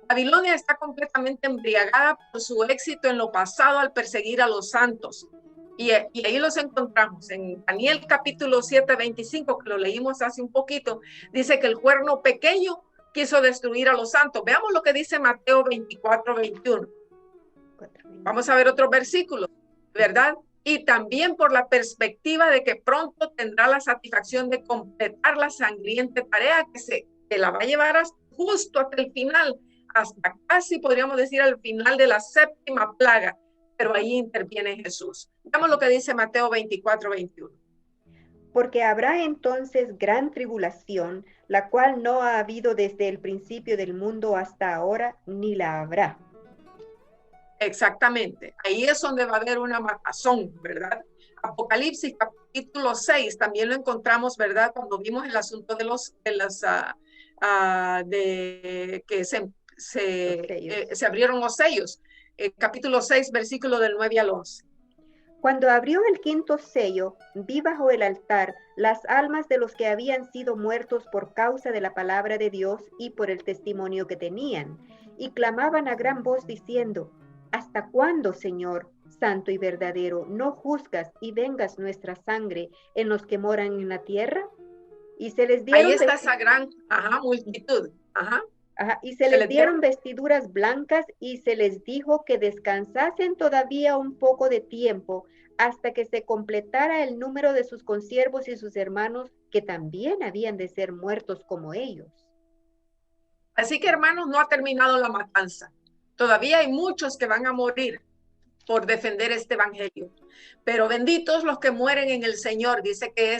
Babilonia está completamente embriagada por su éxito en lo pasado al perseguir a los santos. Y ahí los encontramos en Daniel capítulo 7, 25, que lo leímos hace un poquito. Dice que el cuerno pequeño quiso destruir a los santos. Veamos lo que dice Mateo 24, 21. Vamos a ver otro versículo, ¿verdad? Y también por la perspectiva de que pronto tendrá la satisfacción de completar la sangrienta tarea que la va a llevar justo hasta el final, hasta casi podríamos decir al final de la séptima plaga, pero ahí interviene Jesús. Veamos lo que dice Mateo 24, 21. Porque habrá entonces gran tribulación, la cual no ha habido desde el principio del mundo hasta ahora, ni la habrá. Exactamente, ahí es donde va a haber una matazón, ¿verdad? Apocalipsis capítulo 6 también lo encontramos, ¿verdad? Cuando vimos el asunto que se abrieron los sellos. Capítulo 6, versículo del 9 al 11. Cuando abrió el quinto sello, vi bajo el altar las almas de los que habían sido muertos por causa de la palabra de Dios y por el testimonio que tenían, y clamaban a gran voz diciendo: ¿Hasta cuándo, Señor, santo y verdadero, no juzgas y vengas nuestra sangre en los que moran en la tierra? Y se les dieron ahí está esa gran multitud. Y se les dieron vestiduras blancas y se les dijo que descansasen todavía un poco de tiempo hasta que se completara el número de sus consiervos y sus hermanos, que también habían de ser muertos como ellos. Así que, hermanos, no ha terminado la matanza. Todavía hay muchos que van a morir por defender este evangelio. Pero benditos los que mueren en el Señor. Dice que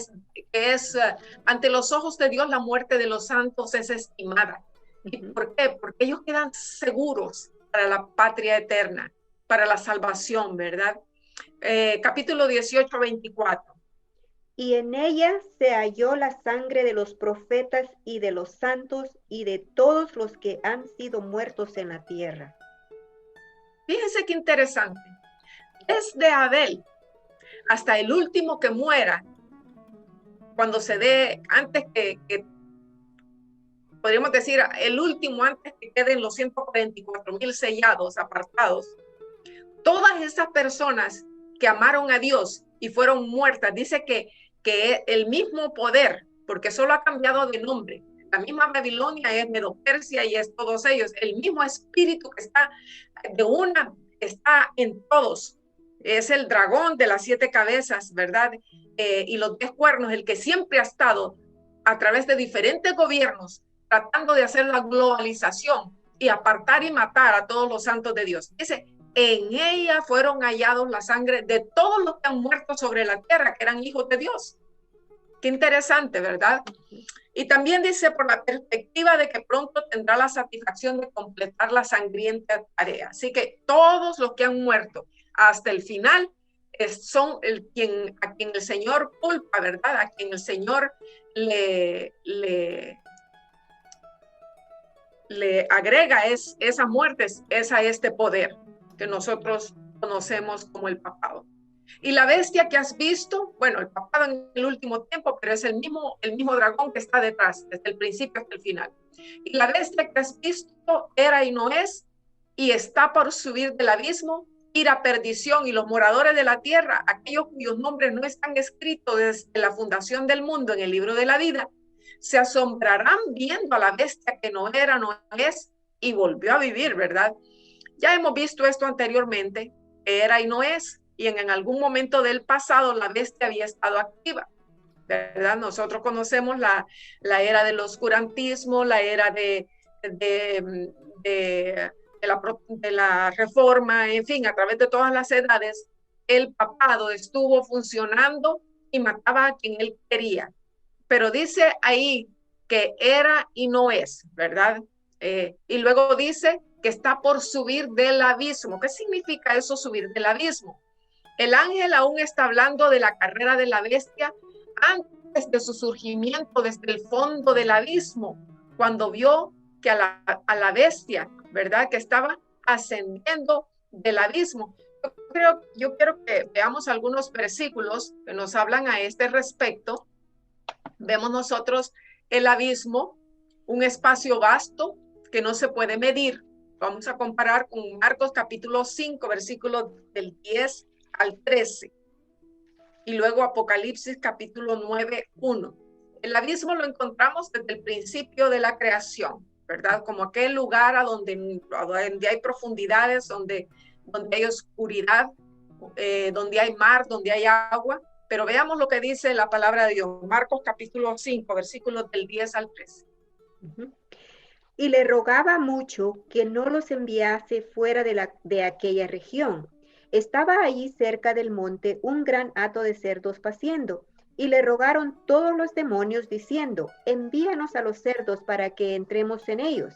es ante los ojos de Dios la muerte de los santos es estimada. ¿Y por qué? Porque ellos quedan seguros para la patria eterna, para la salvación, ¿verdad? Capítulo 18, 24. Y en ella se halló la sangre de los profetas y de los santos y de todos los que han sido muertos en la tierra. Fíjense qué interesante. Desde Abel hasta el último que muera, cuando se dé, antes que podríamos decir, el último antes que queden los 144,000 sellados, apartados, todas esas personas que amaron a Dios y fueron muertas, dice que el mismo poder, porque solo ha cambiado de nombre, la misma Babilonia es Medo-Persia y es todos ellos, el mismo espíritu que está está en todos, es el dragón de las 7 cabezas, ¿verdad? Y los 10 cuernos, el que siempre ha estado a través de diferentes gobiernos tratando de hacer la globalización y apartar y matar a todos los santos de Dios. Dice, en ella fueron hallados la sangre de todos los que han muerto sobre la tierra, que eran hijos de Dios. Qué interesante, ¿verdad? Y también dice, por la perspectiva de que pronto tendrá la satisfacción de completar la sangrienta tarea. Así que todos los que han muerto hasta el final son a quien el Señor culpa, ¿verdad? A quien el Señor le agrega esas muertes, es a este poder que nosotros conocemos como el papado. Y la bestia que has visto, bueno, el papado en el último tiempo, pero es el mismo dragón que está detrás, desde el principio hasta el final. Y la bestia que has visto era y no es, y está por subir del abismo, ir a perdición, y los moradores de la tierra, aquellos cuyos nombres no están escritos desde la fundación del mundo en el libro de la vida, se asombrarán viendo a la bestia que no era, no es, y volvió a vivir, ¿verdad? Ya hemos visto esto anteriormente, era y no es, y en algún momento del pasado la bestia había estado activa, ¿verdad? Nosotros conocemos la era del oscurantismo, la era de la reforma, en fin, a través de todas las edades, el papado estuvo funcionando y mataba a quien él quería. Pero dice ahí que era y no es, ¿verdad? Y luego dice que está por subir del abismo. ¿Qué significa eso, subir del abismo? El ángel aún está hablando de la carrera de la bestia antes de su surgimiento desde el fondo del abismo, cuando vio que a la bestia, ¿verdad? Que estaba ascendiendo del abismo. Yo quiero que veamos algunos versículos que nos hablan a este respecto. Vemos nosotros el abismo, un espacio vasto que no se puede medir. Vamos a comparar con Marcos capítulo 5, versículos del 10 al 13. y luego Apocalipsis capítulo 9:1. El abismo lo encontramos desde el principio de la creación, ¿verdad? Como aquel lugar a donde hay profundidades, donde hay oscuridad, donde hay mar, donde hay agua. Pero veamos lo que dice la palabra de Dios. Marcos capítulo 5, versículos del 10 al 13. Y le rogaba mucho que no los enviase fuera de aquella región. Estaba allí cerca del monte un gran hato de cerdos paciendo, y le rogaron todos los demonios diciendo, envíanos a los cerdos para que entremos en ellos.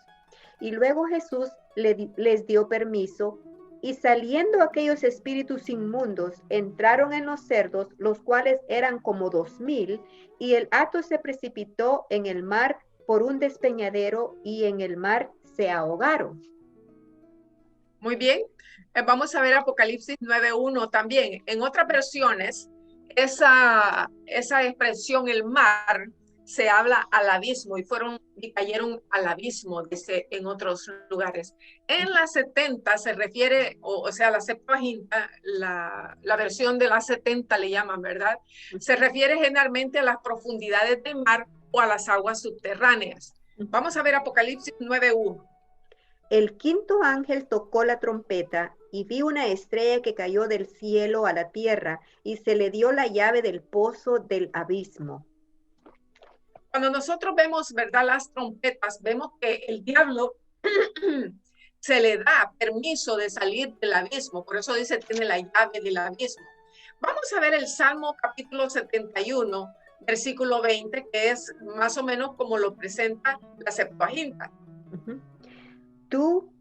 Y luego Jesús les dio permiso, y saliendo aquellos espíritus inmundos, entraron en los cerdos, los cuales eran como 2000, y el hato se precipitó en el mar por un despeñadero, y en el mar se ahogaron. Muy bien, vamos a ver Apocalipsis 9:1 también. En otras versiones, esa expresión, el mar, se habla al abismo y cayeron al abismo, dice en otros lugares. En la 70 se refiere, o sea, la Septuaginta, la versión de la 70 le llaman, ¿verdad? Se refiere generalmente a las profundidades del mar o a las aguas subterráneas. Vamos a ver Apocalipsis 9:1. El quinto ángel tocó la trompeta y vi una estrella que cayó del cielo a la tierra y se le dio la llave del pozo del abismo. Cuando nosotros vemos, ¿verdad?, las trompetas, vemos que el diablo se le da permiso de salir del abismo. Por eso dice, tiene la llave del abismo. Vamos a ver el Salmo capítulo 71, versículo 20, que es más o menos como lo presenta la Septuaginta. Tú,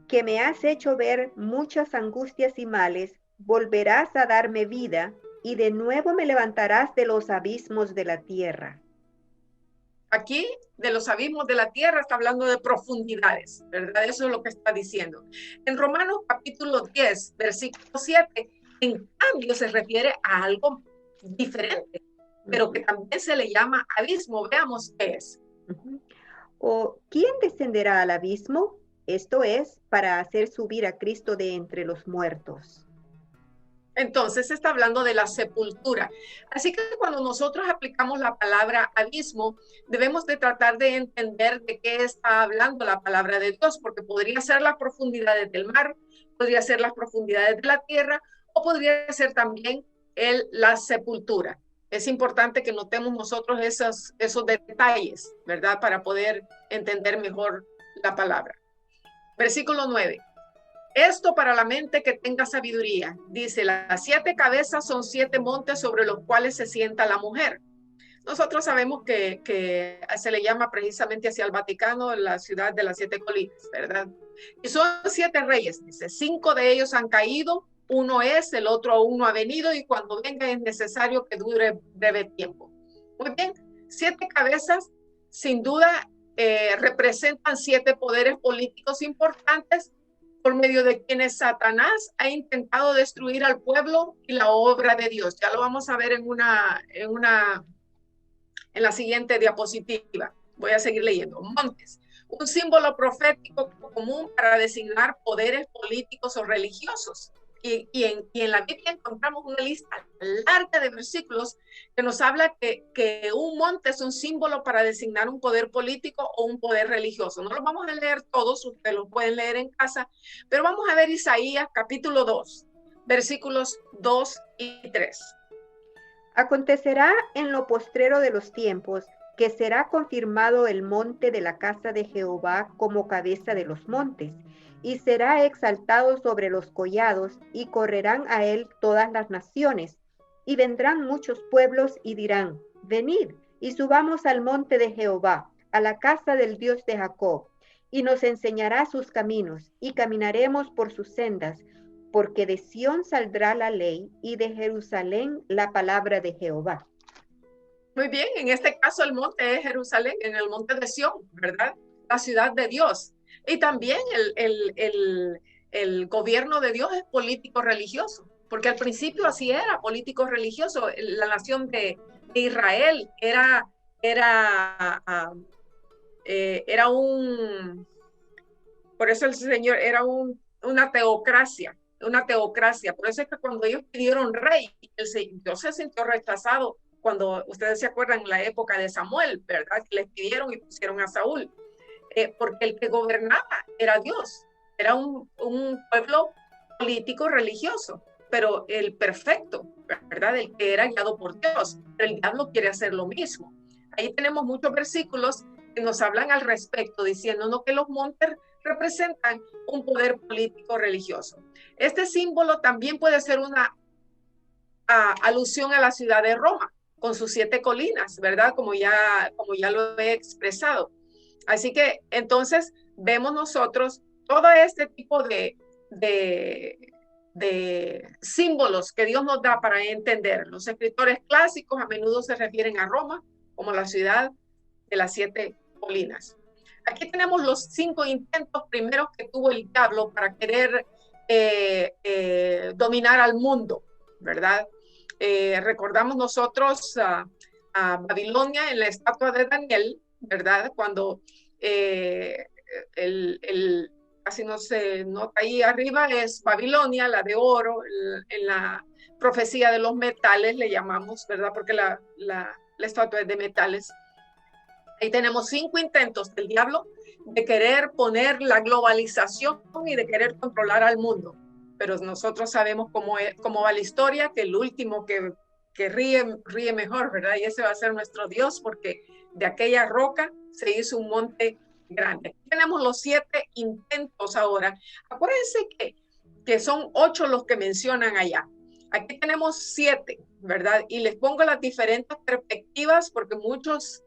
que me has hecho ver muchas angustias y males, volverás a darme vida, y de nuevo me levantarás de los abismos de la tierra. Aquí, de los abismos de la tierra, está hablando de profundidades, ¿verdad? Eso es lo que está diciendo. En Romanos capítulo 10, versículo 7, en cambio se refiere a algo diferente, pero que también se le llama abismo. Veamos qué es. ¿O quién descenderá al abismo? Esto es, para hacer subir a Cristo de entre los muertos. Entonces se está hablando de la sepultura. Así que cuando nosotros aplicamos la palabra abismo, debemos de tratar de entender de qué está hablando la palabra de Dios, porque podría ser las profundidades del mar, podría ser las profundidades de la tierra, o podría ser también la sepultura. Es importante que notemos nosotros esos detalles, ¿verdad? Para poder entender mejor la palabra. Versículo 9. Esto para la mente que tenga sabiduría. Dice, las 7 cabezas son 7 montes sobre los cuales se sienta la mujer. Nosotros sabemos que se le llama precisamente hacia el Vaticano la ciudad de las 7 colinas, ¿verdad? Y son 7 reyes, dice, 5 de ellos han caído, uno es, el otro aún no ha venido, y cuando venga es necesario que dure breve tiempo. Muy bien, 7 cabezas, sin duda, representan 7 poderes políticos importantes, por medio de quienes Satanás ha intentado destruir al pueblo y la obra de Dios. Ya lo vamos a ver en la siguiente diapositiva. Voy a seguir leyendo. Montes, un símbolo profético común para designar poderes políticos o religiosos. Y en la Biblia encontramos una lista larga de versículos que nos habla que un monte es un símbolo para designar un poder político o un poder religioso. No los vamos a leer todos, ustedes los pueden leer en casa, pero vamos a ver Isaías capítulo 2, versículos 2 y 3. Acontecerá en lo postrero de los tiempos que será confirmado el monte de la casa de Jehová como cabeza de los montes, y será exaltado sobre los collados, y correrán a él todas las naciones, y vendrán muchos pueblos y dirán, venid, y subamos al monte de Jehová, a la casa del Dios de Jacob, y nos enseñará sus caminos, y caminaremos por sus sendas, porque de Sión saldrá la ley, y de Jerusalén la palabra de Jehová. Muy bien, en este caso el monte es Jerusalén, en el monte de Sión, ¿verdad? La ciudad de Dios. Y también el gobierno de Dios es político-religioso, porque al principio así era, político-religioso. La nación de Israel era un, por eso el Señor era una teocracia, una teocracia. Por eso es que cuando ellos pidieron rey, Dios se sintió rechazado. Cuando ustedes se acuerdan, en la época de Samuel, ¿verdad? Les pidieron y pusieron a Saúl. Porque el que gobernaba era Dios. Era un pueblo político religioso, pero el perfecto, ¿verdad? El que era guiado por Dios. Pero el diablo quiere hacer lo mismo. Ahí tenemos muchos versículos que nos hablan al respecto, diciéndonos que los montes representan un poder político religioso. Este símbolo también puede ser una alusión a la ciudad de Roma, con sus 7 colinas, ¿verdad? Como ya lo he expresado. Así que entonces vemos nosotros todo este tipo de símbolos que Dios nos da para entender. Los escritores clásicos a menudo se refieren a Roma como la ciudad de las 7 colinas. Aquí tenemos los 5 intentos primeros que tuvo el diablo para querer dominar al mundo, ¿verdad? Recordamos nosotros a Babilonia en la estatua de Daniel, ¿verdad? Cuando casi no se nota ahí arriba, es Babilonia, la de oro, en la profecía de los metales le llamamos, ¿verdad? Porque la estatua es de metales. Ahí tenemos 5 intentos del diablo de querer poner la globalización y de querer controlar al mundo. Pero nosotros sabemos cómo va la historia, que el último que ríe mejor, ¿verdad? Y ese va a ser nuestro Dios, porque de aquella roca se hizo un monte grande. Aquí tenemos los 7 intentos ahora. Acuérdense que son 8 los que mencionan allá. Aquí tenemos 7, ¿verdad? Y les pongo las diferentes perspectivas porque muchos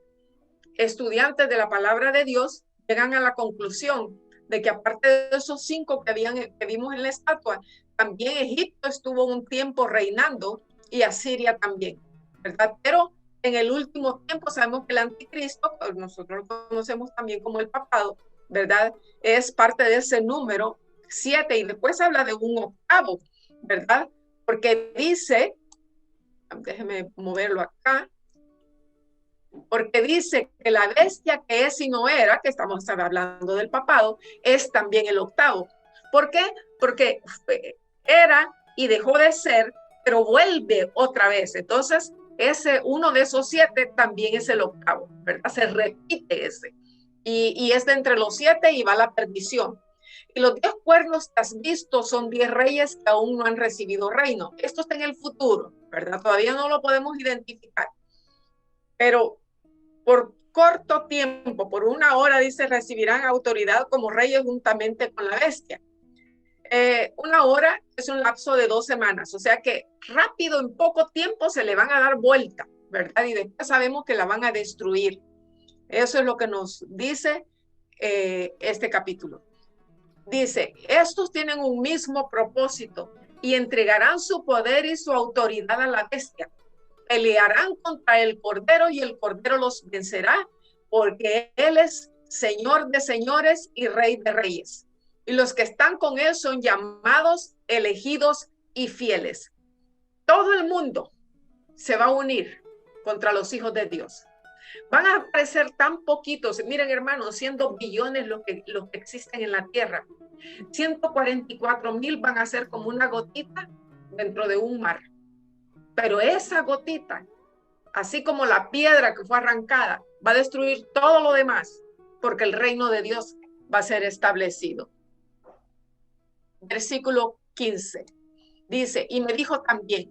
estudiantes de la palabra de Dios llegan a la conclusión de que aparte de esos 5 que vimos en la estatua, también Egipto estuvo un tiempo reinando y Asiria también, ¿verdad? Pero en el último tiempo sabemos que el anticristo, pues nosotros lo conocemos también como el papado, ¿verdad? Es parte de ese número 7 y después habla de un octavo, ¿verdad? Porque dice, déjeme moverlo acá, porque dice que la bestia que es y no era, que estamos hablando del papado, es también el octavo. ¿Por qué? Porque era y dejó de ser, pero vuelve otra vez. Entonces, uno de esos 7 también es el octavo, ¿verdad? Se repite ese. Y es de entre los 7 y va a la perdición. Y los 10 cuernos que has visto son 10 reyes que aún no han recibido reino. Esto está en el futuro, ¿verdad? Todavía no lo podemos identificar. Pero por corto tiempo, por 1 hora, dice, recibirán autoridad como reyes juntamente con la bestia. 1 hora es un lapso de 2 semanas, o sea que rápido, en poco tiempo, se le van a dar vuelta, ¿verdad? Y después sabemos que la van a destruir. Eso es lo que nos dice este capítulo. Dice, estos tienen un mismo propósito y entregarán su poder y su autoridad a la bestia. Pelearán contra el Cordero y el Cordero los vencerá, porque Él es Señor de señores y Rey de reyes. Y los que están con Él son llamados, elegidos y fieles. Todo el mundo se va a unir contra los hijos de Dios. Van a aparecer tan poquitos, miren hermanos, siendo billones los que existen en la tierra. 144,000 van a ser como una gotita dentro de un mar. Pero esa gotita, así como la piedra que fue arrancada, va a destruir todo lo demás, porque el reino de Dios va a ser establecido. Versículo 15. Dice, y me dijo también,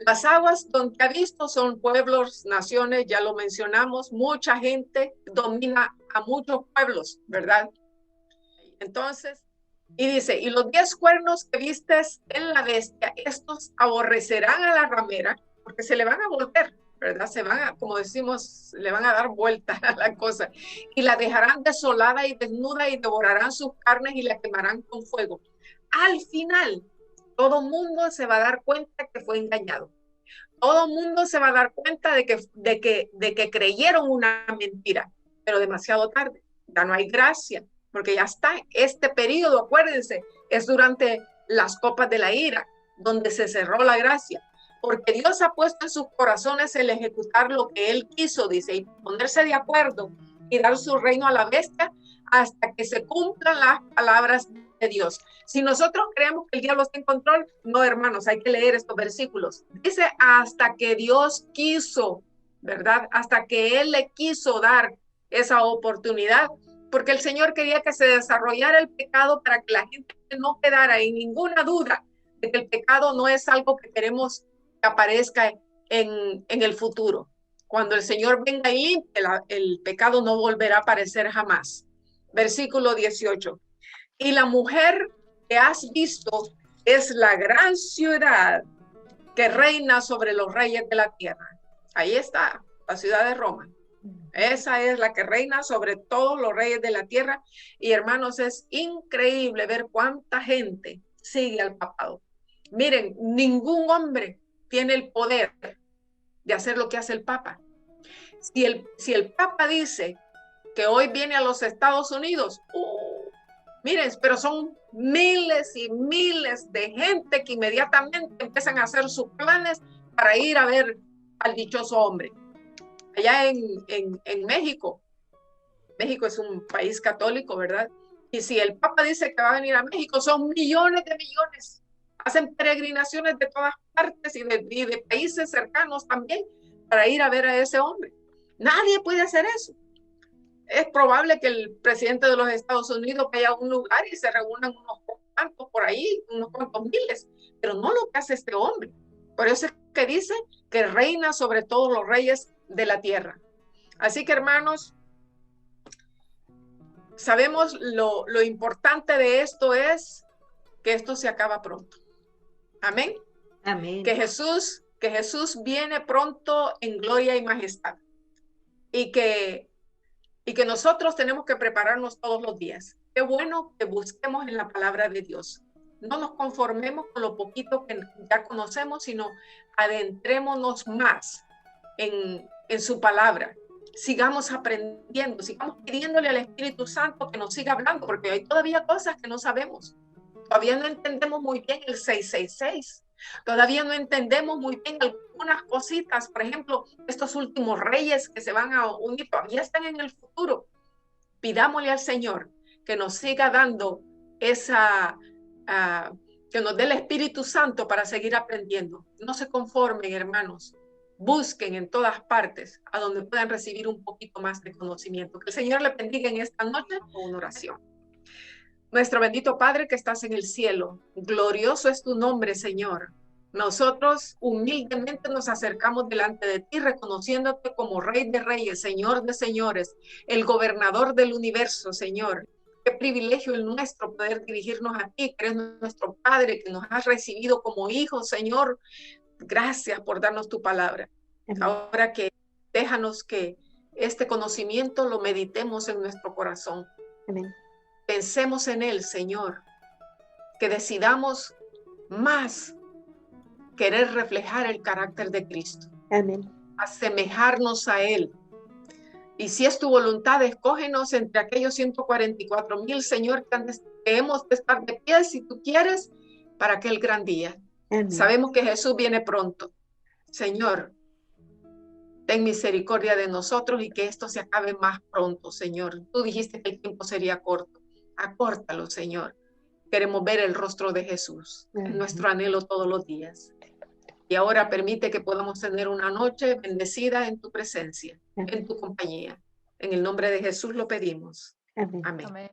las aguas donde ha visto son pueblos, naciones, ya lo mencionamos, mucha gente domina a muchos pueblos, ¿verdad? Entonces, y dice, y los 10 cuernos que vistes en la bestia, estos aborrecerán a la ramera, porque se le van a volver, ¿verdad? Se van a, como decimos, le van a dar vuelta a la cosa, y la dejarán desolada y desnuda y devorarán sus carnes y la quemarán con fuego. Al final, todo mundo se va a dar cuenta que fue engañado. Todo mundo se va a dar cuenta de que creyeron una mentira, pero demasiado tarde. Ya no hay gracia, porque ya está. Este periodo, acuérdense, es durante las copas de la ira, donde se cerró la gracia. Porque Dios ha puesto en sus corazones el ejecutar lo que Él quiso, dice, y ponerse de acuerdo y dar su reino a la bestia hasta que se cumplan las palabras de Dios. Si nosotros creemos que el diablo está en control, no, hermanos, hay que leer estos versículos. Dice, hasta que Dios quiso, ¿verdad? Hasta que Él le quiso dar esa oportunidad, porque el Señor quería que se desarrollara el pecado para que la gente no quedara en ninguna duda de que el pecado no es algo que queremos que aparezca en el futuro. Cuando el Señor venga ahí, el pecado no volverá a aparecer jamás. Versículo 18. Y la mujer que has visto es la gran ciudad que reina sobre los reyes de la tierra. Ahí está, la ciudad de Roma. Esa es la que reina sobre todos los reyes de la tierra. Y hermanos, es increíble ver cuánta gente sigue al papado. Miren, ningún hombre tiene el poder de hacer lo que hace el Papa. Si el Papa dice que hoy viene a los Estados Unidos, miren, pero son miles y miles de gente que inmediatamente empiezan a hacer sus planes para ir a ver al dichoso hombre. Allá en México, México es un país católico, ¿verdad? Y si el Papa dice que va a venir a México, son millones de millones. Hacen peregrinaciones de todas partes y de países cercanos también para ir a ver a ese hombre. Nadie puede hacer eso. Es probable que el presidente de los Estados Unidos vaya a un lugar y se reúnan unos cuantos por ahí, unos cuantos miles, pero no lo que hace este hombre. Por eso es que dice que reina sobre todos los reyes de la tierra. Así que, hermanos, sabemos lo importante de esto es que esto se acaba pronto. Amén. Amén. Que Jesús viene pronto en gloria y majestad. Y que nosotros tenemos que prepararnos todos los días. Qué bueno que busquemos en la palabra de Dios. No nos conformemos con lo poquito que ya conocemos, sino adentrémonos más en su palabra. Sigamos aprendiendo, sigamos pidiéndole al Espíritu Santo que nos siga hablando, porque hay todavía cosas que no sabemos. Todavía no entendemos muy bien el 666. Todavía no entendemos muy bien algunas cositas. Por ejemplo, estos últimos reyes que se van a unir todavía están en el futuro. Pidámosle al Señor que nos siga dando que nos dé el Espíritu Santo para seguir aprendiendo. No se conformen, hermanos. Busquen en todas partes a donde puedan recibir un poquito más de conocimiento. Que el Señor le bendiga en esta noche con una oración. Nuestro bendito Padre que estás en el cielo, glorioso es tu nombre, Señor. Nosotros humildemente nos acercamos delante de ti, reconociéndote como Rey de Reyes, Señor de Señores, el gobernador del universo, Señor. Qué privilegio el nuestro poder dirigirnos a ti, que eres nuestro Padre, que nos has recibido como hijos, Señor. Gracias por darnos tu palabra. Amén. Ahora que déjanos que este conocimiento lo meditemos en nuestro corazón. Amén. Pensemos en Él, Señor, que decidamos más querer reflejar el carácter de Cristo. Amén. Asemejarnos a Él. Y si es tu voluntad, escógenos entre aquellos 144,000, Señor, que hemos de estar de pie, si tú quieres, para aquel gran día. Amén. Sabemos que Jesús viene pronto. Señor, ten misericordia de nosotros y que esto se acabe más pronto, Señor. Tú dijiste que el tiempo sería corto. Acórtalo, Señor. Queremos ver el rostro de Jesús. Es nuestro anhelo todos los días. Y ahora permite que podamos tener una noche bendecida en tu presencia, en tu compañía. En el nombre de Jesús lo pedimos. Amén. Amén.